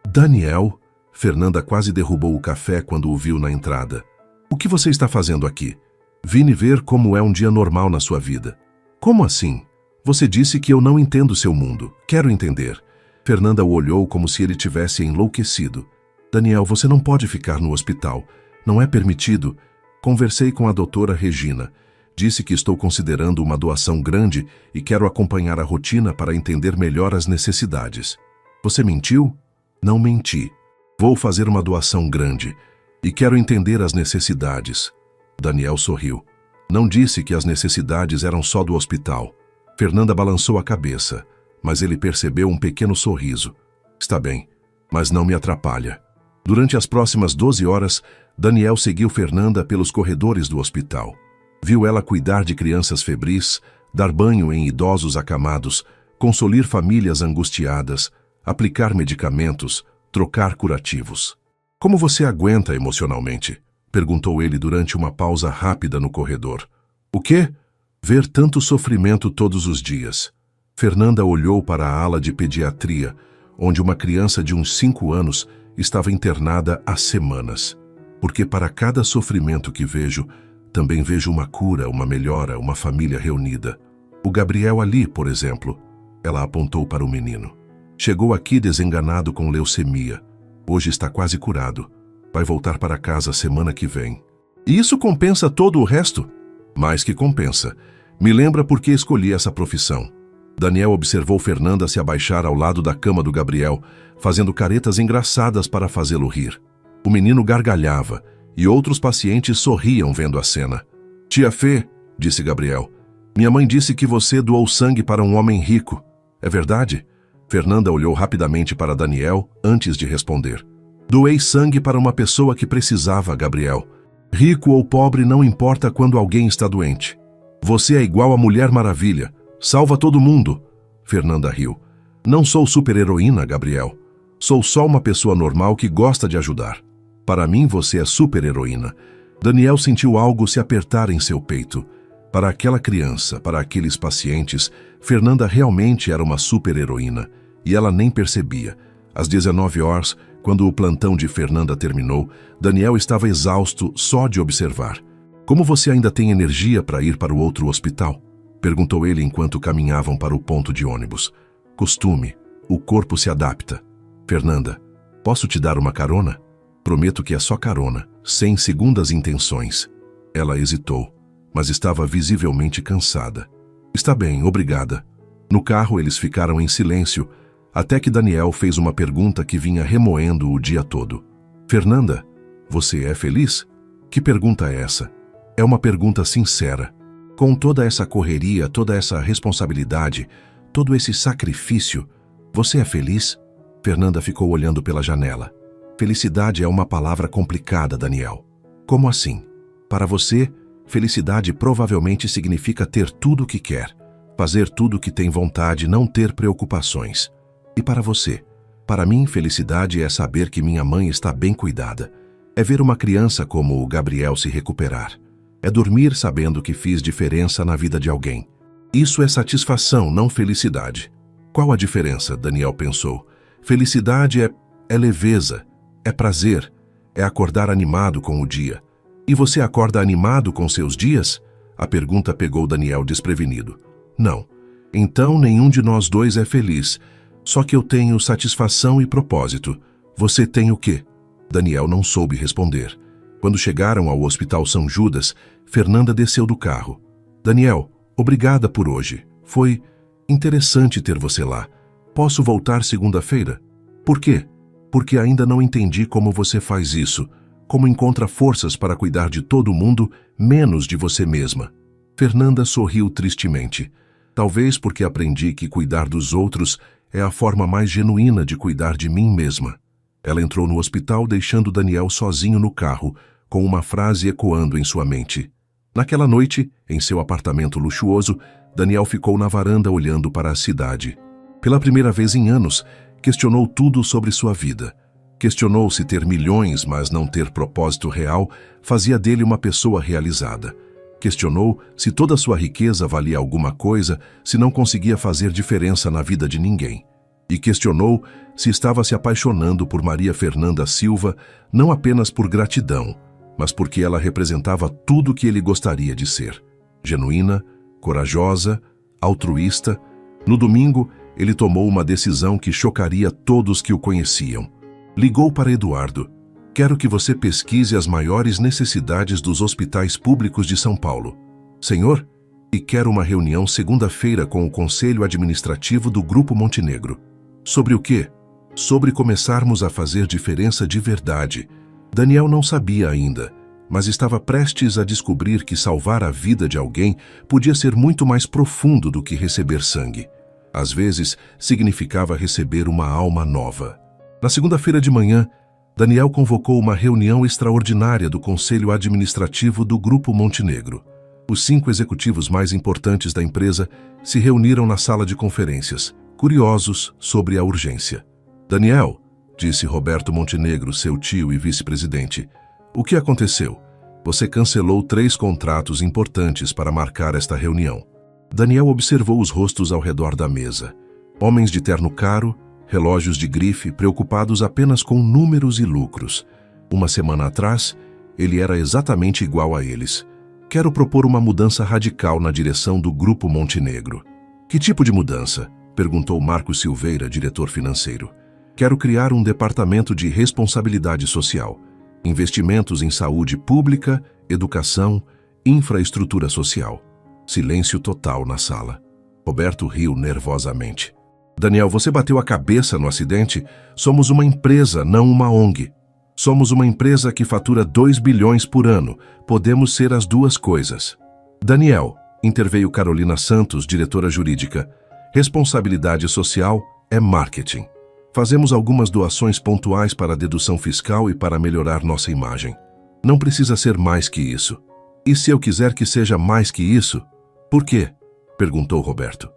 Daniel, Fernanda quase derrubou o café quando o viu na entrada. O que você está fazendo aqui? Vim ver como é um dia normal na sua vida. Como assim? Você disse que eu não entendo seu mundo. Quero entender. Fernanda o olhou como se ele tivesse enlouquecido. Daniel, você não pode ficar no hospital. Não é permitido. Conversei com a doutora Regina. Disse que estou considerando uma doação grande e quero acompanhar a rotina para entender melhor as necessidades. Você mentiu? Não menti. Vou fazer uma doação grande e quero entender as necessidades. Daniel sorriu. Não disse que as necessidades eram só do hospital. Fernanda balançou a cabeça, mas ele percebeu um pequeno sorriso. Está bem, mas não me atrapalha. Durante as próximas 12 horas, Daniel seguiu Fernanda pelos corredores do hospital. Viu ela cuidar de crianças febris, dar banho em idosos acamados, consolar famílias angustiadas, aplicar medicamentos, trocar curativos. Como você aguenta emocionalmente? Perguntou ele durante uma pausa rápida no corredor. O quê? Ver tanto sofrimento todos os dias. Fernanda olhou para a ala de pediatria, onde uma criança de uns 5 anos estava internada há semanas. Porque para cada sofrimento que vejo, também vejo uma cura, uma melhora, uma família reunida. O Gabriel ali, por exemplo. Ela apontou para o menino. Chegou aqui desenganado com leucemia. Hoje está quase curado. Vai voltar para casa semana que vem. E isso compensa todo o resto? Mais que compensa. Me lembra por que escolhi essa profissão. Daniel observou Fernanda se abaixar ao lado da cama do Gabriel, fazendo caretas engraçadas para fazê-lo rir. O menino gargalhava e outros pacientes sorriam vendo a cena. Tia Fê, disse Gabriel, minha mãe disse que você doou sangue para um homem rico. É verdade? Fernanda olhou rapidamente para Daniel antes de responder. Doei sangue para uma pessoa que precisava, Gabriel. Rico ou pobre não importa quando alguém está doente. Você é igual a Mulher Maravilha. Salva todo mundo. Fernanda riu. Não sou super-heroína, Gabriel. Sou só uma pessoa normal que gosta de ajudar. Para mim, você é super-heroína. Daniel sentiu algo se apertar em seu peito. Para aquela criança, para aqueles pacientes, Fernanda realmente era uma super-heroína. E ela nem percebia. Às 19 horas, quando o plantão de Fernanda terminou, Daniel estava exausto só de observar. Como você ainda tem energia para ir para o outro hospital? Perguntou ele enquanto caminhavam para o ponto de ônibus. Costume. O corpo se adapta. Fernanda, posso te dar uma carona? Prometo que é só carona, sem segundas intenções. Ela hesitou, mas estava visivelmente cansada. Está bem, obrigada. No carro eles ficaram em silêncio, até que Daniel fez uma pergunta que vinha remoendo o dia todo. Fernanda, você é feliz? Que pergunta é essa? É uma pergunta sincera. Com toda essa correria, toda essa responsabilidade, todo esse sacrifício, você é feliz? Fernanda ficou olhando pela janela. Felicidade é uma palavra complicada, Daniel. Como assim? Para você, felicidade provavelmente significa ter tudo o que quer, fazer tudo o que tem vontade, não ter preocupações. E para você? Para mim, felicidade é saber que minha mãe está bem cuidada. É ver uma criança como o Gabriel se recuperar. É dormir sabendo que fiz diferença na vida de alguém. Isso é satisfação, não felicidade. Qual a diferença? Daniel pensou. Felicidade é leveza, é prazer, é acordar animado com o dia. E você acorda animado com seus dias? A pergunta pegou Daniel desprevenido. Não. Então nenhum de nós dois é feliz. Só que eu tenho satisfação e propósito. Você tem o quê? Daniel não soube responder. Quando chegaram ao Hospital São Judas, Fernanda desceu do carro. Daniel, obrigada por hoje. Foi interessante ter você lá. Posso voltar segunda-feira? Por quê? Porque ainda não entendi como você faz isso. Como encontra forças para cuidar de todo mundo, menos de você mesma. Fernanda sorriu tristemente. Talvez porque aprendi que cuidar dos outros é a forma mais genuína de cuidar de mim mesma. Ela entrou no hospital deixando Daniel sozinho no carro, com uma frase ecoando em sua mente. Naquela noite, em seu apartamento luxuoso, Daniel ficou na varanda olhando para a cidade. Pela primeira vez em anos, questionou tudo sobre sua vida. Questionou se ter milhões, mas não ter propósito real, fazia dele uma pessoa realizada. Questionou se toda sua riqueza valia alguma coisa, se não conseguia fazer diferença na vida de ninguém. E questionou se estava se apaixonando por Maria Fernanda Silva, não apenas por gratidão, mas porque ela representava tudo o que ele gostaria de ser. Genuína, corajosa, altruísta. No domingo, ele tomou uma decisão que chocaria todos que o conheciam. Ligou para Eduardo. Quero que você pesquise as maiores necessidades dos hospitais públicos de São Paulo. Senhor, e quero uma reunião segunda-feira com o Conselho Administrativo do Grupo Montenegro. Sobre o quê? Sobre começarmos a fazer diferença de verdade. Daniel não sabia ainda, mas estava prestes a descobrir que salvar a vida de alguém podia ser muito mais profundo do que receber sangue. Às vezes, significava receber uma alma nova. Na segunda-feira de manhã, Daniel convocou uma reunião extraordinária do Conselho Administrativo do Grupo Montenegro. Os 5 executivos mais importantes da empresa se reuniram na sala de conferências, curiosos sobre a urgência. Daniel, disse Roberto Montenegro, seu tio e vice-presidente, o que aconteceu? Você cancelou 3 contratos importantes para marcar esta reunião. Daniel observou os rostos ao redor da mesa. Homens de terno caro, relógios de grife, preocupados apenas com números e lucros. Uma semana atrás, ele era exatamente igual a eles. Quero propor uma mudança radical na direção do Grupo Montenegro. Que tipo de mudança? Perguntou Marcos Silveira, diretor financeiro. Quero criar um departamento de responsabilidade social. Investimentos em saúde pública, educação, infraestrutura social. Silêncio total na sala. Roberto riu nervosamente. Daniel, você bateu a cabeça no acidente? Somos uma empresa, não uma ONG. Somos uma empresa que fatura 2 bilhões por ano. Podemos ser as duas coisas. Daniel, interveio Carolina Santos, diretora jurídica. Responsabilidade social é marketing. Fazemos algumas doações pontuais para a dedução fiscal e para melhorar nossa imagem. Não precisa ser mais que isso. E se eu quiser que seja mais que isso? Por quê? Perguntou Roberto.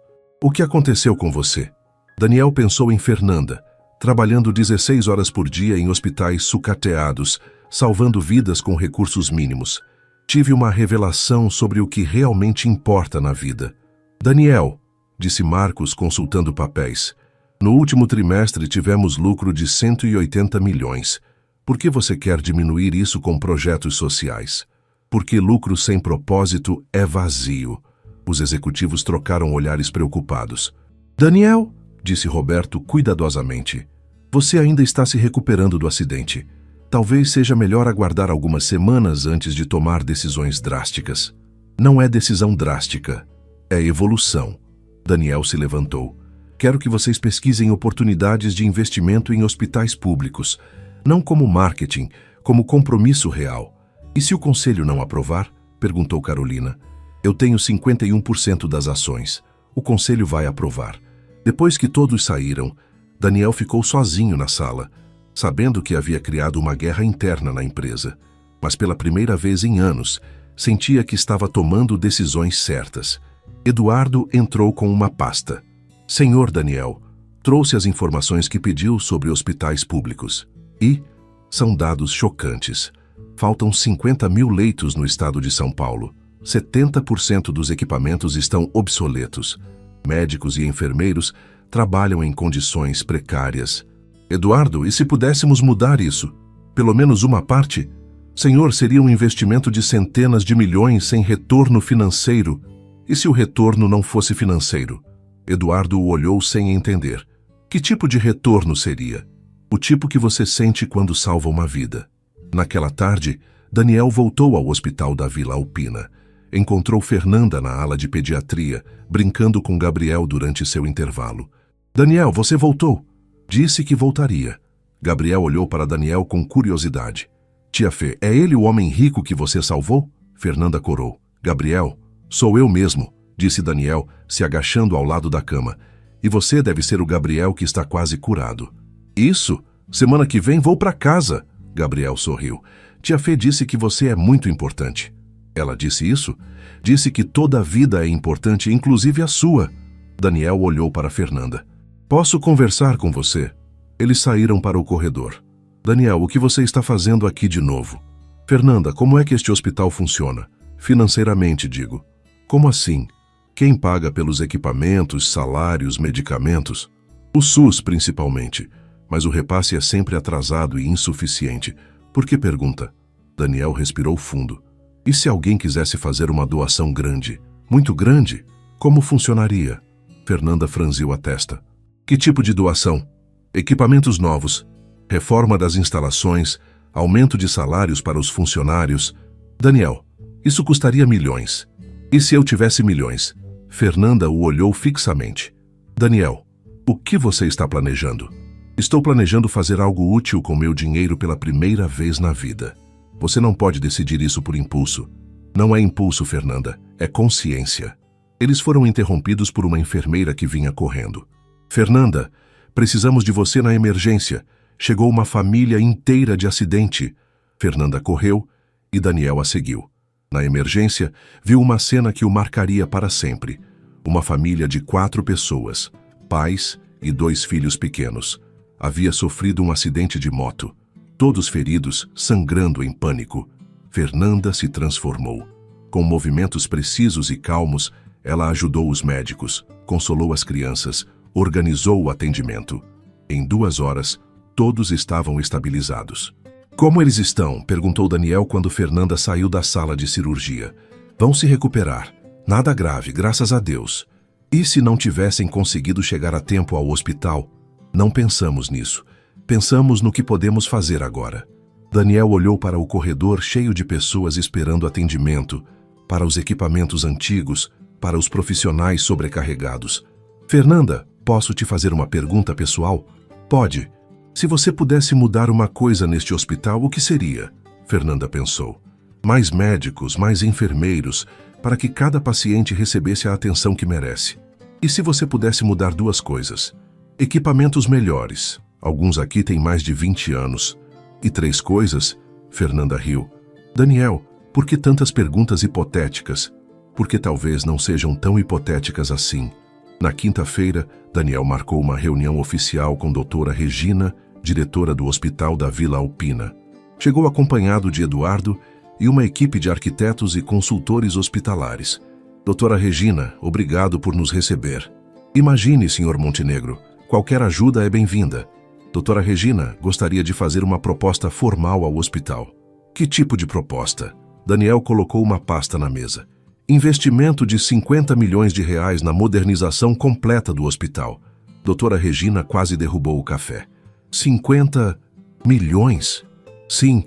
O que aconteceu com você? Daniel pensou em Fernanda, trabalhando 16 horas por dia em hospitais sucateados, salvando vidas com recursos mínimos. Tive uma revelação sobre o que realmente importa na vida. Daniel, disse Marcos consultando papéis, no último trimestre tivemos lucro de 180 milhões. Por que você quer diminuir isso com projetos sociais? Porque lucro sem propósito é vazio. Os executivos trocaram olhares preocupados. Daniel, disse Roberto cuidadosamente, você ainda está se recuperando do acidente. Talvez seja melhor aguardar algumas semanas antes de tomar decisões drásticas. Não é decisão drástica, é evolução. Daniel se levantou. Quero que vocês pesquisem oportunidades de investimento em hospitais públicos, não como marketing, como compromisso real. E se o conselho não aprovar? Perguntou Carolina. Eu tenho 51% das ações. O conselho vai aprovar. Depois que todos saíram, Daniel ficou sozinho na sala, sabendo que havia criado uma guerra interna na empresa. Mas pela primeira vez em anos, sentia que estava tomando decisões certas. Eduardo entrou com uma pasta. Senhor Daniel, trouxe as informações que pediu sobre hospitais públicos. E são dados chocantes. Faltam 50 mil leitos no estado de São Paulo. 70% dos equipamentos estão obsoletos. Médicos e enfermeiros trabalham em condições precárias. Eduardo, e se pudéssemos mudar isso? Pelo menos uma parte? Senhor, seria um investimento de centenas de milhões sem retorno financeiro. E se o retorno não fosse financeiro? Eduardo o olhou sem entender. Que tipo de retorno seria? O tipo que você sente quando salva uma vida. Naquela tarde, Daniel voltou ao hospital da Vila Alpina. Encontrou Fernanda na ala de pediatria, brincando com Gabriel durante seu intervalo. Daniel, você voltou? Disse que voltaria. Gabriel olhou para Daniel com curiosidade. Tia Fê, é ele o homem rico que você salvou? Fernanda corou. Gabriel, sou eu mesmo, disse Daniel, se agachando ao lado da cama. E você deve ser o Gabriel que está quase curado. Isso? Semana que vem vou para casa. Gabriel sorriu. Tia Fê disse que você é muito importante. Ela disse isso? Disse que toda a vida é importante, inclusive a sua. Daniel olhou para Fernanda. Posso conversar com você? Eles saíram para o corredor. Daniel, o que você está fazendo aqui de novo? Fernanda, como é que este hospital funciona? Financeiramente, digo. Como assim? Quem paga pelos equipamentos, salários, medicamentos? O SUS, principalmente. Mas o repasse é sempre atrasado e insuficiente. Por que pergunta? Daniel respirou fundo. E se alguém quisesse fazer uma doação grande? Muito grande? Como funcionaria? Fernanda franziu a testa. Que tipo de doação? Equipamentos novos, reforma das instalações, aumento de salários para os funcionários. Daniel, isso custaria milhões. E se eu tivesse milhões? Fernanda o olhou fixamente. Daniel, o que você está planejando? Estou planejando fazer algo útil com meu dinheiro pela primeira vez na vida. Você não pode decidir isso por impulso. Não é impulso, Fernanda, é consciência. Eles foram interrompidos por uma enfermeira que vinha correndo. Fernanda, precisamos de você na emergência. Chegou uma família inteira de acidente. Fernanda correu e Daniel a seguiu. Na emergência, viu uma cena que o marcaria para sempre. Uma família de 4 pessoas, pais e 2 filhos pequenos. Havia sofrido um acidente de moto. Todos feridos, sangrando em pânico. Fernanda se transformou. Com movimentos precisos e calmos, ela ajudou os médicos, consolou as crianças, organizou o atendimento. Em 2 horas, todos estavam estabilizados. Como eles estão? Perguntou Daniel quando Fernanda saiu da sala de cirurgia. Vão se recuperar. Nada grave, graças a Deus. E se não tivessem conseguido chegar a tempo ao hospital? Não pensamos nisso. Pensamos no que podemos fazer agora. Daniel olhou para o corredor cheio de pessoas esperando atendimento, para os equipamentos antigos, para os profissionais sobrecarregados. Fernanda, posso te fazer uma pergunta pessoal? Pode. Se você pudesse mudar uma coisa neste hospital, o que seria? Fernanda pensou. Mais médicos, mais enfermeiros, para que cada paciente recebesse a atenção que merece. E se você pudesse mudar 2 coisas? Equipamentos melhores. Alguns aqui têm mais de 20 anos. E 3 coisas? Fernanda riu. Daniel, por que tantas perguntas hipotéticas? Porque talvez não sejam tão hipotéticas assim. Na quinta-feira, Daniel marcou uma reunião oficial com doutora Regina, diretora do Hospital da Vila Alpina. Chegou acompanhado de Eduardo e uma equipe de arquitetos e consultores hospitalares. Doutora Regina, obrigado por nos receber. Imagine, Sr. Montenegro, qualquer ajuda é bem-vinda. Doutora Regina, gostaria de fazer uma proposta formal ao hospital. Que tipo de proposta? Daniel colocou uma pasta na mesa. Investimento de 50 milhões de reais na modernização completa do hospital. Doutora Regina quase derrubou o café. 50 milhões? Sim.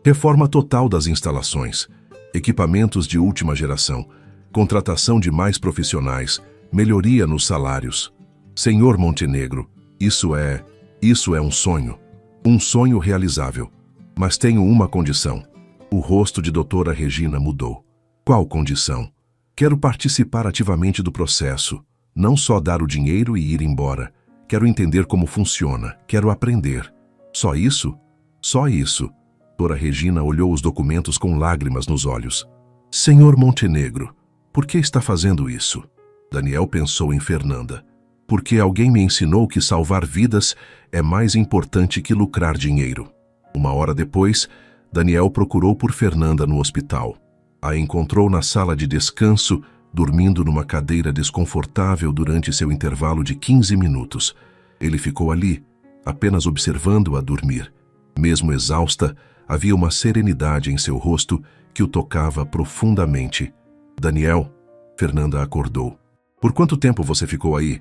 Reforma total das instalações. Equipamentos de última geração. Contratação de mais profissionais. Melhoria nos salários. Senhor Montenegro, isso é um sonho. Um sonho realizável. Mas tenho uma condição. O rosto de doutora Regina mudou. Qual condição? Quero participar ativamente do processo. Não só dar o dinheiro e ir embora. Quero entender como funciona. Quero aprender. Só isso? Só isso. Doutora Regina olhou os documentos com lágrimas nos olhos. Senhor Montenegro, por que está fazendo isso? Daniel pensou em Fernanda. Porque alguém me ensinou que salvar vidas é mais importante que lucrar dinheiro. Uma hora depois, Daniel procurou por Fernanda no hospital. A encontrou na sala de descanso, dormindo numa cadeira desconfortável durante seu intervalo de 15 minutos. Ele ficou ali, apenas observando-a dormir. Mesmo exausta, havia uma serenidade em seu rosto que o tocava profundamente. Daniel, Fernanda acordou. Por quanto tempo você ficou aí?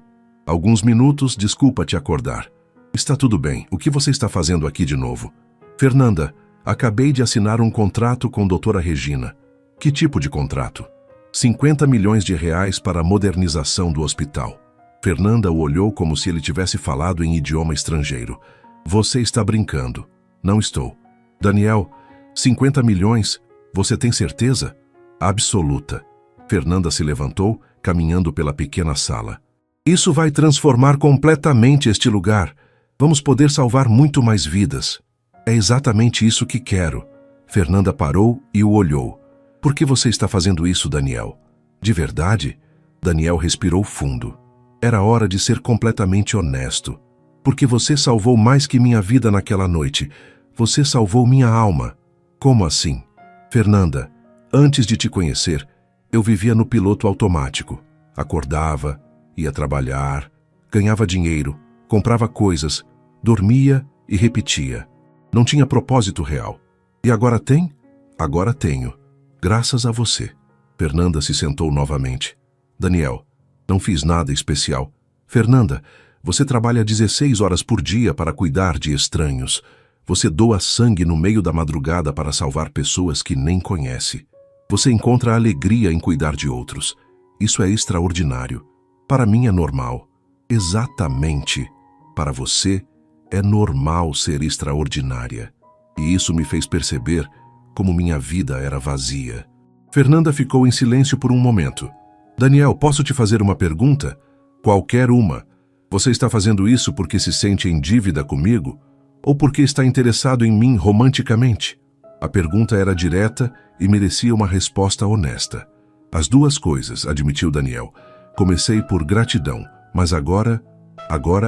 Alguns minutos, desculpa te acordar. Está tudo bem, o que você está fazendo aqui de novo? Fernanda, acabei de assinar um contrato com doutora Regina. Que tipo de contrato? 50 milhões de reais para a modernização do hospital. Fernanda o olhou como se ele tivesse falado em idioma estrangeiro. Você está brincando. Não estou. Daniel, 50 milhões? Você tem certeza? Absoluta. Fernanda se levantou, caminhando pela pequena sala. Isso vai transformar completamente este lugar. Vamos poder salvar muito mais vidas. É exatamente isso que quero. Fernanda parou e o olhou. Por que você está fazendo isso, Daniel? De verdade? Daniel respirou fundo. Era hora de ser completamente honesto. Porque você salvou mais que minha vida naquela noite. Você salvou minha alma. Como assim? Fernanda, antes de te conhecer, eu vivia no piloto automático. Acordava, ia trabalhar, ganhava dinheiro, comprava coisas, dormia e repetia. Não tinha propósito real. E agora tem? Agora tenho. Graças a você. Fernanda se sentou novamente. Daniel, não fiz nada especial. Fernanda, você trabalha 16 horas por dia para cuidar de estranhos. Você doa sangue no meio da madrugada para salvar pessoas que nem conhece. Você encontra alegria em cuidar de outros. Isso é extraordinário. Para mim é normal. Exatamente. Para você, é normal ser extraordinária. E isso me fez perceber como minha vida era vazia. Fernanda ficou em silêncio por um momento. Daniel, posso te fazer uma pergunta? Qualquer uma. Você está fazendo isso porque se sente em dívida comigo? Ou porque está interessado em mim romanticamente? A pergunta era direta e merecia uma resposta honesta. As duas coisas, admitiu Daniel. Comecei por gratidão, mas agora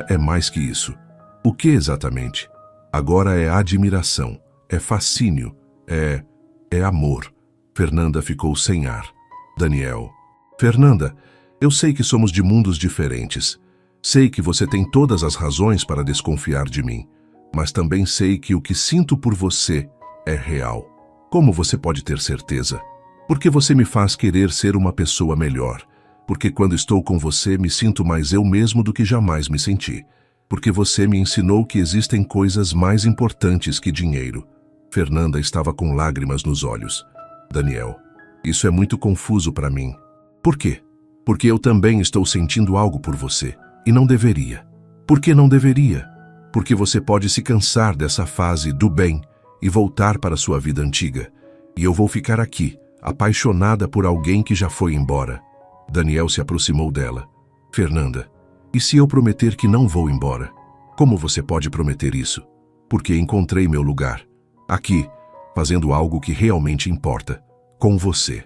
é mais que isso. O que exatamente? Agora é admiração, é fascínio, é amor. Fernanda ficou sem ar. Daniel. Fernanda, eu sei que somos de mundos diferentes. Sei que você tem todas as razões para desconfiar de mim. Mas também sei que o que sinto por você é real. Como você pode ter certeza? Porque você me faz querer ser uma pessoa melhor. Porque quando estou com você me sinto mais eu mesmo do que jamais me senti. Porque você me ensinou que existem coisas mais importantes que dinheiro. Fernanda estava com lágrimas nos olhos. Daniel, isso é muito confuso para mim. Por quê? Porque eu também estou sentindo algo por você. E não deveria. Por que não deveria? Porque você pode se cansar dessa fase do bem e voltar para sua vida antiga. E eu vou ficar aqui, apaixonada por alguém que já foi embora. Daniel se aproximou dela. Fernanda, e se eu prometer que não vou embora? Como você pode prometer isso? Porque encontrei meu lugar. Aqui, fazendo algo que realmente importa. Com você.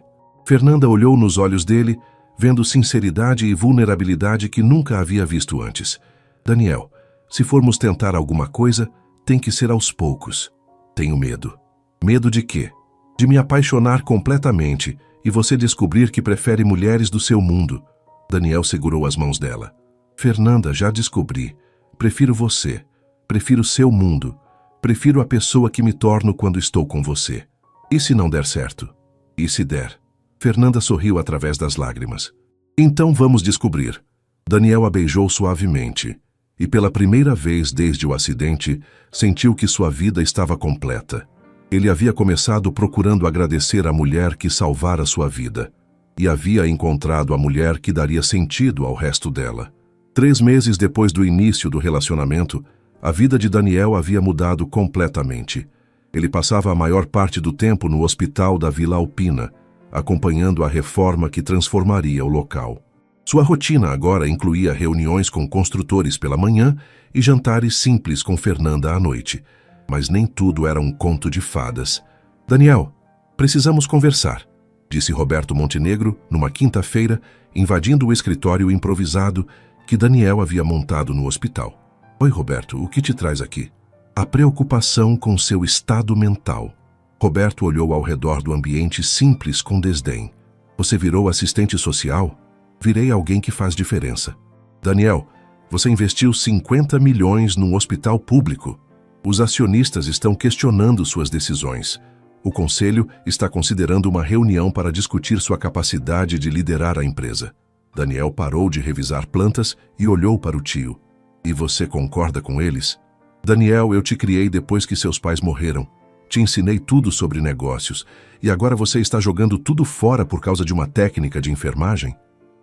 Fernanda olhou nos olhos dele, vendo sinceridade e vulnerabilidade que nunca havia visto antes. Daniel, se formos tentar alguma coisa, tem que ser aos poucos. Tenho medo. Medo de quê? De me apaixonar completamente e você descobrir que prefere mulheres do seu mundo. Daniel segurou as mãos dela. Fernanda, já descobri. Prefiro você. Prefiro seu mundo. Prefiro a pessoa que me torno quando estou com você. E se não der certo? E se der? Fernanda sorriu através das lágrimas. Então vamos descobrir. Daniel a beijou suavemente. E pela primeira vez desde o acidente, sentiu que sua vida estava completa. Ele havia começado procurando agradecer a mulher que salvara sua vida. E havia encontrado a mulher que daria sentido ao resto dela. 3 meses depois do início do relacionamento, a vida de Daniel havia mudado completamente. Ele passava a maior parte do tempo no hospital da Vila Alpina, acompanhando a reforma que transformaria o local. Sua rotina agora incluía reuniões com construtores pela manhã e jantares simples com Fernanda à noite. Mas nem tudo era um conto de fadas. "Daniel, precisamos conversar", disse Roberto Montenegro numa quinta-feira, invadindo o escritório improvisado que Daniel havia montado no hospital. "Oi, Roberto, o que te traz aqui?" "A preocupação com seu estado mental." Roberto olhou ao redor do ambiente simples com desdém. "Você virou assistente social?" "Virei alguém que faz diferença." "Daniel, você investiu 50 milhões num hospital público. Os acionistas estão questionando suas decisões. O conselho está considerando uma reunião para discutir sua capacidade de liderar a empresa." Daniel parou de revisar plantas e olhou para o tio. "E você concorda com eles?" "Daniel, eu te criei depois que seus pais morreram. Te ensinei tudo sobre negócios. E agora você está jogando tudo fora por causa de uma técnica de enfermagem?"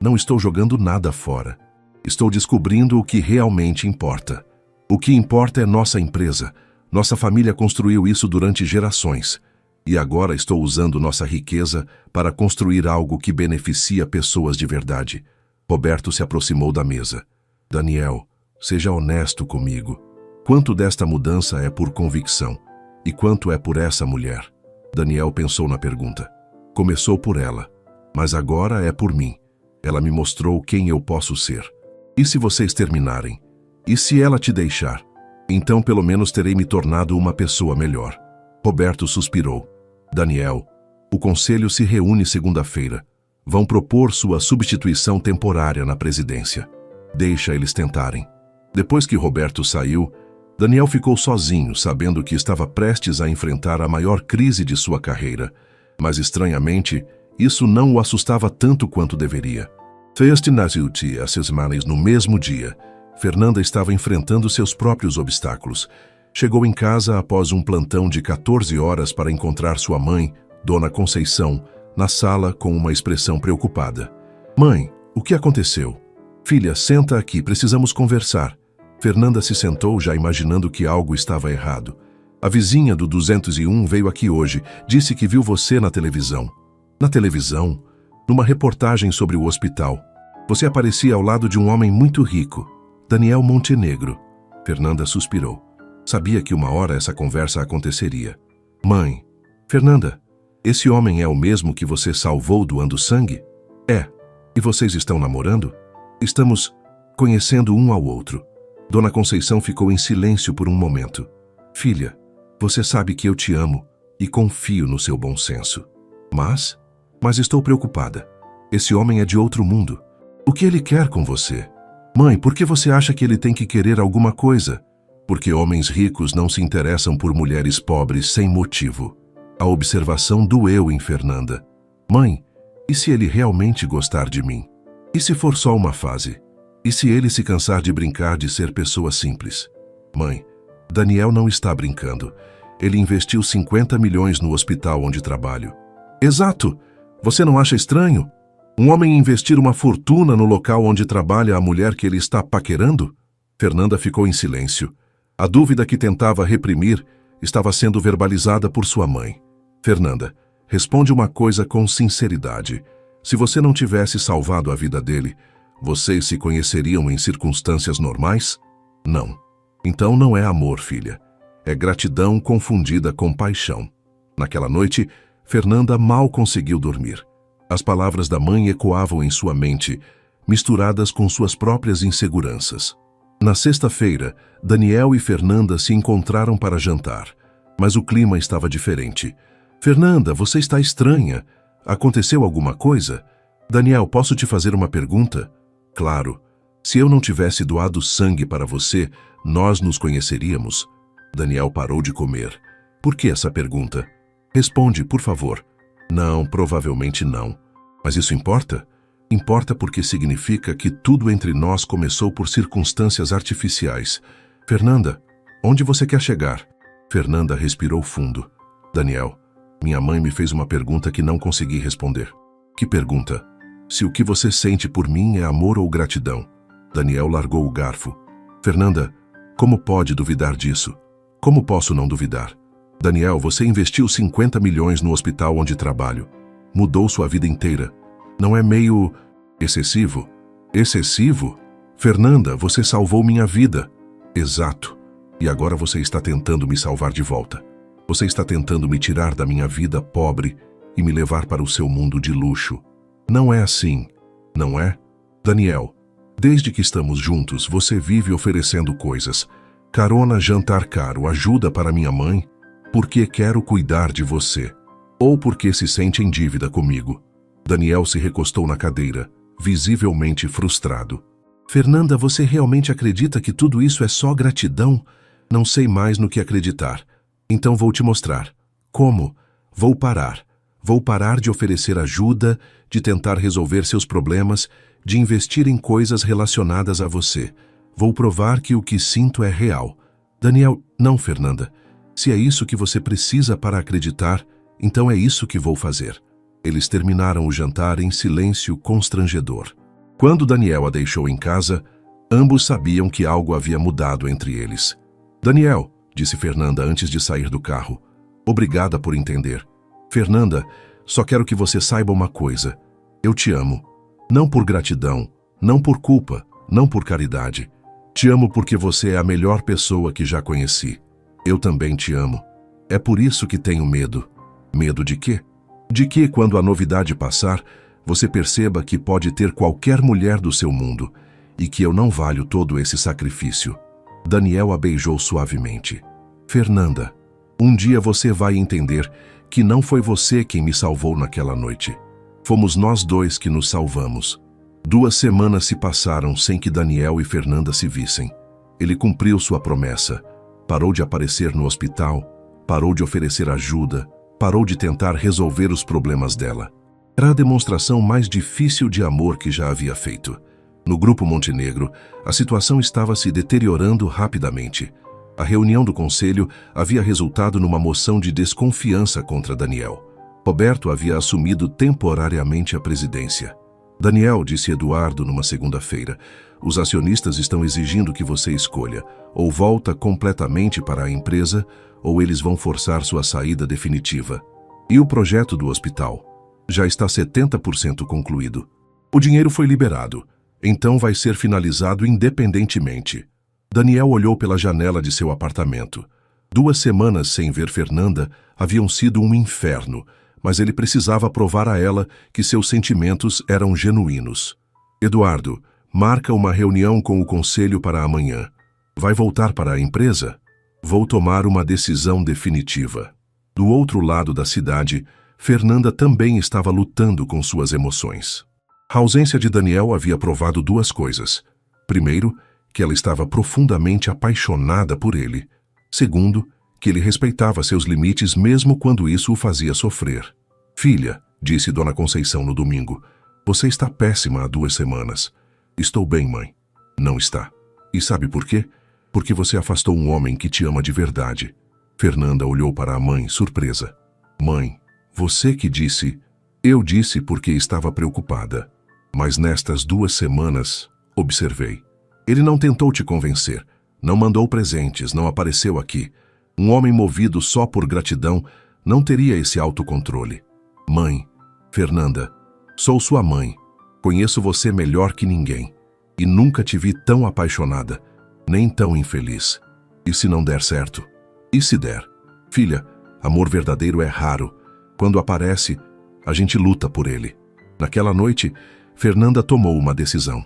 "Não estou jogando nada fora. Estou descobrindo o que realmente importa. O que importa é nossa empresa. Nossa família construiu isso durante gerações. E agora estou usando nossa riqueza para construir algo que beneficia pessoas de verdade." Roberto se aproximou da mesa. "Daniel, seja honesto comigo. Quanto desta mudança é por convicção? E quanto é por essa mulher?" Daniel pensou na pergunta. "Começou por ela, mas agora é por mim. Ela me mostrou quem eu posso ser. E se vocês terminarem? E se ela te deixar? Então pelo menos terei me tornado uma pessoa melhor." Roberto suspirou. "Daniel, o conselho se reúne segunda-feira. Vão propor sua substituição temporária na presidência. Deixa eles tentarem." Depois que Roberto saiu, Daniel ficou sozinho, sabendo que estava prestes a enfrentar a maior crise de sua carreira. Mas estranhamente, isso não o assustava tanto quanto deveria. Feste nasceu-te a semanas no mesmo dia. Fernanda estava enfrentando seus próprios obstáculos. Chegou em casa após um plantão de 14 horas para encontrar sua mãe, Dona Conceição, na sala com uma expressão preocupada. "Mãe, o que aconteceu?" "Filha, senta aqui, precisamos conversar." Fernanda se sentou já imaginando que algo estava errado. "A vizinha do 201 veio aqui hoje, disse que viu você na televisão." "Na televisão?" "Numa reportagem sobre o hospital. Você aparecia ao lado de um homem muito rico, Daniel Montenegro." Fernanda suspirou. Sabia que uma hora essa conversa aconteceria. "Mãe, Fernanda, esse homem é o mesmo que você salvou doando sangue?" "É. E vocês estão namorando?" "Estamos conhecendo um ao outro." Dona Conceição ficou em silêncio por um momento. "Filha, você sabe que eu te amo e confio no seu bom senso. Mas estou preocupada. Esse homem é de outro mundo. O que ele quer com você?" "Mãe, por que você acha que ele tem que querer alguma coisa?" "Porque homens ricos não se interessam por mulheres pobres sem motivo." A observação doeu em Fernanda. "Mãe, e se ele realmente gostar de mim? E se for só uma fase? E se ele se cansar de brincar de ser pessoa simples?" "Mãe, Daniel não está brincando. Ele investiu 50 milhões no hospital onde trabalho." "Exato! Você não acha estranho? Um homem investir uma fortuna no local onde trabalha a mulher que ele está paquerando?" Fernanda ficou em silêncio. A dúvida que tentava reprimir estava sendo verbalizada por sua mãe. "Fernanda, responde uma coisa com sinceridade. Se você não tivesse salvado a vida dele, vocês se conheceriam em circunstâncias normais?" "Não." "Então não é amor, filha. É gratidão confundida com paixão." Naquela noite, Fernanda mal conseguiu dormir. As palavras da mãe ecoavam em sua mente, misturadas com suas próprias inseguranças. Na sexta-feira, Daniel e Fernanda se encontraram para jantar, mas o clima estava diferente. "Fernanda, você está estranha. Aconteceu alguma coisa?" "Daniel, posso te fazer uma pergunta?" "Claro. Se eu não tivesse doado sangue para você, nós nos conheceríamos?" Daniel parou de comer. "Por que essa pergunta?" "Responde, por favor." "Não, provavelmente não. Mas isso importa?" "Importa porque significa que tudo entre nós começou por circunstâncias artificiais." "Fernanda, onde você quer chegar?" Fernanda respirou fundo. "Daniel, minha mãe me fez uma pergunta que não consegui responder." "Que pergunta?" "Se o que você sente por mim é amor ou gratidão." Daniel largou o garfo. Fernanda, como pode duvidar disso? Como posso não duvidar? Daniel, você investiu 50 milhões no hospital onde trabalho. Mudou sua vida inteira. Não é meio excessivo? Excessivo? Fernanda, você salvou minha vida. Exato. E agora você está tentando me salvar de volta. Você está tentando me tirar da minha vida pobre e me levar para o seu mundo de luxo. Não é assim, não é? Daniel, desde que estamos juntos, você vive oferecendo coisas. Carona, jantar caro, ajuda para minha mãe, porque quero cuidar de você. Ou porque se sente em dívida comigo. Daniel se recostou na cadeira, visivelmente frustrado. Fernanda, você realmente acredita que tudo isso é só gratidão? Não sei mais no que acreditar. Então vou te mostrar. Como? Vou parar. Vou parar de oferecer ajuda, de tentar resolver seus problemas, de investir em coisas relacionadas a você. Vou provar que o que sinto é real. Daniel, não, Fernanda. Se é isso que você precisa para acreditar, então é isso que vou fazer. Eles terminaram o jantar em silêncio constrangedor. Quando Daniel a deixou em casa, ambos sabiam que algo havia mudado entre eles. Daniel, disse Fernanda antes de sair do carro. Obrigada por entender. Fernanda, só quero que você saiba uma coisa. Eu te amo. Não por gratidão, não por culpa, não por caridade. Te amo porque você é a melhor pessoa que já conheci. Eu também te amo. É por isso que tenho medo. Medo de quê? De que, quando a novidade passar, você perceba que pode ter qualquer mulher do seu mundo e que eu não valho todo esse sacrifício. Daniel a beijou suavemente. Fernanda, um dia você vai entender que não foi você quem me salvou naquela noite. Fomos nós dois que nos salvamos. 2 semanas se passaram sem que Daniel e Fernanda se vissem. Ele cumpriu sua promessa. Parou de aparecer no hospital, parou de oferecer ajuda, parou de tentar resolver os problemas dela. Era a demonstração mais difícil de amor que já havia feito. No Grupo Montenegro, a situação estava se deteriorando rapidamente. A reunião do conselho havia resultado numa moção de desconfiança contra Daniel. Roberto havia assumido temporariamente a presidência. Daniel, disse Eduardo numa segunda-feira, os acionistas estão exigindo que você escolha, ou volta completamente para a empresa, ou eles vão forçar sua saída definitiva. E o projeto do hospital? Já está 70% concluído. O dinheiro foi liberado, então vai ser finalizado independentemente. Daniel olhou pela janela de seu apartamento. 2 semanas sem ver Fernanda haviam sido um inferno, mas ele precisava provar a ela que seus sentimentos eram genuínos. Eduardo, marca uma reunião com o conselho para amanhã. Vai voltar para a empresa? Vou tomar uma decisão definitiva. Do outro lado da cidade, Fernanda também estava lutando com suas emoções. A ausência de Daniel havia provado 2 coisas. Primeiro, que ela estava profundamente apaixonada por ele. Segundo, que ele respeitava seus limites mesmo quando isso o fazia sofrer. Filha, disse Dona Conceição no domingo, você está péssima há 2 semanas. Estou bem, mãe. Não está. E sabe por quê? Porque você afastou um homem que te ama de verdade. Fernanda olhou para a mãe, surpresa. Mãe, você que disse... Eu disse porque estava preocupada. Mas nestas 2 semanas, observei. Ele não tentou te convencer, não mandou presentes, não apareceu aqui. Um homem movido só por gratidão não teria esse autocontrole. Mãe, Fernanda, sou sua mãe. Conheço você melhor que ninguém. E nunca te vi tão apaixonada, nem tão infeliz. E se não der certo? E se der? Filha, amor verdadeiro é raro. Quando aparece, a gente luta por ele. Naquela noite, Fernanda tomou uma decisão.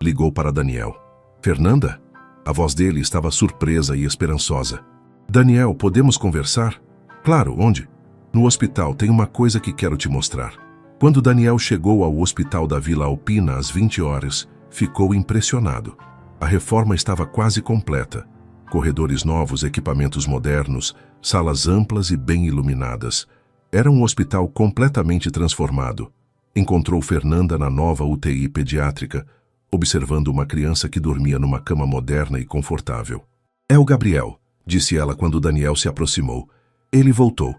Ligou para Daniel. Fernanda? A voz dele estava surpresa e esperançosa. Daniel, podemos conversar? Claro, onde? No hospital, tem uma coisa que quero te mostrar. Quando Daniel chegou ao hospital da Vila Alpina às 20 horas, ficou impressionado. A reforma estava quase completa. Corredores novos, equipamentos modernos, salas amplas e bem iluminadas. Era um hospital completamente transformado. Encontrou Fernanda na nova UTI pediátrica, observando uma criança que dormia numa cama moderna e confortável. É o Gabriel, disse ela quando Daniel se aproximou. Ele voltou.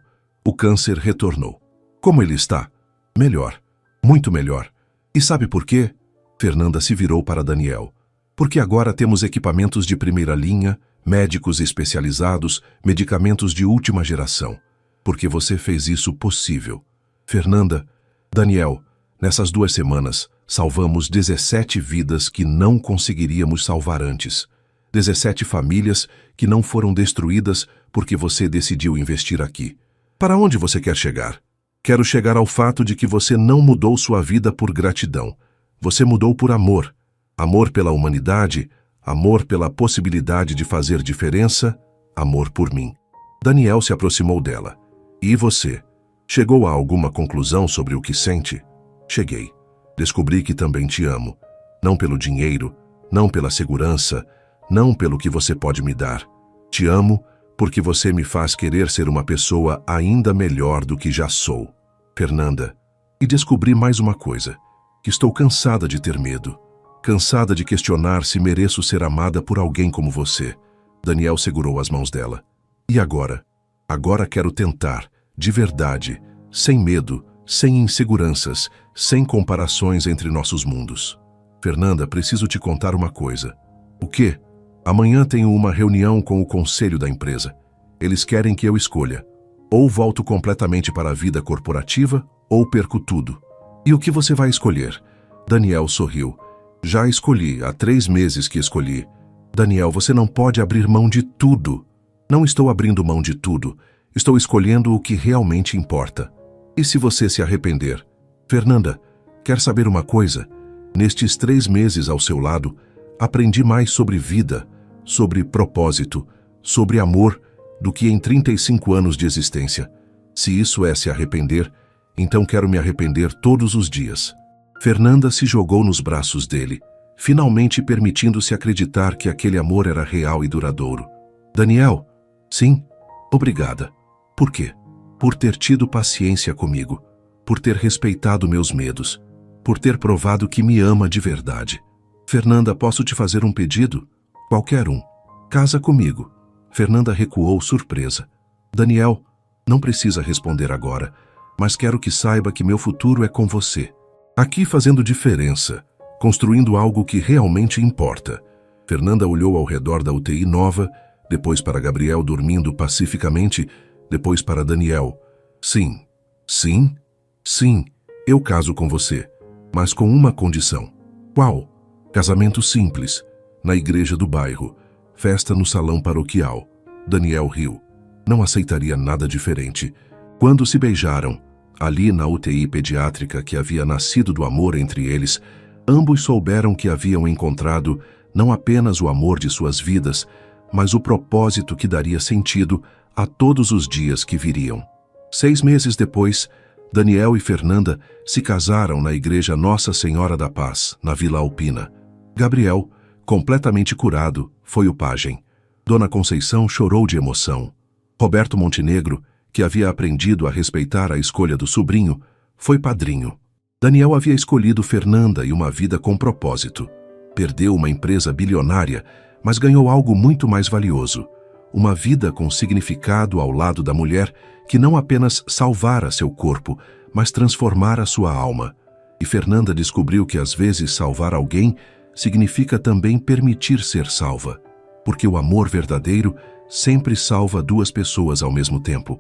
O câncer retornou. Como ele está? Melhor. Muito melhor. E sabe por quê? Fernanda se virou para Daniel. Porque agora temos equipamentos de primeira linha, médicos especializados, medicamentos de última geração. Porque você fez isso possível. Fernanda, Daniel, nessas 2 semanas, salvamos 17 vidas que não conseguiríamos salvar antes. 17 famílias que não foram destruídas porque você decidiu investir aqui. Para onde você quer chegar? Quero chegar ao fato de que você não mudou sua vida por gratidão. Você mudou por amor. Amor pela humanidade, amor pela possibilidade de fazer diferença, amor por mim. Daniel se aproximou dela. E você? Chegou a alguma conclusão sobre o que sente? Cheguei. Descobri que também te amo. Não pelo dinheiro, não pela segurança, não pelo que você pode me dar. Te amo porque você me faz querer ser uma pessoa ainda melhor do que já sou. Fernanda, e descobri mais uma coisa, que estou cansada de ter medo. Cansada de questionar se mereço ser amada por alguém como você. Daniel segurou as mãos dela. E agora? Agora quero tentar, de verdade, sem medo, sem inseguranças, sem comparações entre nossos mundos. Fernanda, preciso te contar uma coisa. O quê? Amanhã tenho uma reunião com o conselho da empresa. Eles querem que eu escolha. Ou volto completamente para a vida corporativa, ou perco tudo. E o que você vai escolher? Daniel sorriu. Já escolhi, há 3 meses que escolhi. Daniel, você não pode abrir mão de tudo. Não estou abrindo mão de tudo. Estou escolhendo o que realmente importa. E se você se arrepender? Fernanda, quer saber uma coisa? Nestes 3 meses ao seu lado, aprendi mais sobre vida, sobre propósito, sobre amor, do que em 35 anos de existência. Se isso é se arrepender, então quero me arrepender todos os dias. Fernanda se jogou nos braços dele, finalmente permitindo-se acreditar que aquele amor era real e duradouro. Daniel, sim, obrigada. Por quê? Por ter tido paciência comigo, por ter respeitado meus medos, por ter provado que me ama de verdade. Fernanda, posso te fazer um pedido? Qualquer um. Casa comigo. Fernanda recuou surpresa. Daniel, não precisa responder agora, mas quero que saiba que meu futuro é com você. Aqui fazendo diferença, construindo algo que realmente importa. Fernanda olhou ao redor da UTI nova, depois para Gabriel dormindo pacificamente, depois para Daniel. Sim, sim, sim, eu caso com você, mas com uma condição. Qual? Casamento simples, na igreja do bairro, festa no salão paroquial. Daniel riu. Não aceitaria nada diferente. Quando se beijaram, ali na UTI pediátrica que havia nascido do amor entre eles, ambos souberam que haviam encontrado não apenas o amor de suas vidas, mas o propósito que daria sentido a todos os dias que viriam. 6 meses depois, Daniel e Fernanda se casaram na igreja Nossa Senhora da Paz, na Vila Alpina. Gabriel, completamente curado, foi o pajem. Dona Conceição chorou de emoção. Roberto Montenegro, que havia aprendido a respeitar a escolha do sobrinho, foi padrinho. Daniel havia escolhido Fernanda e uma vida com propósito. Perdeu uma empresa bilionária, mas ganhou algo muito mais valioso. Uma vida com significado ao lado da mulher que não apenas salvara seu corpo, mas transformara sua alma. E Fernanda descobriu que às vezes salvar alguém significa também permitir ser salva, porque o amor verdadeiro sempre salva 2 pessoas ao mesmo tempo.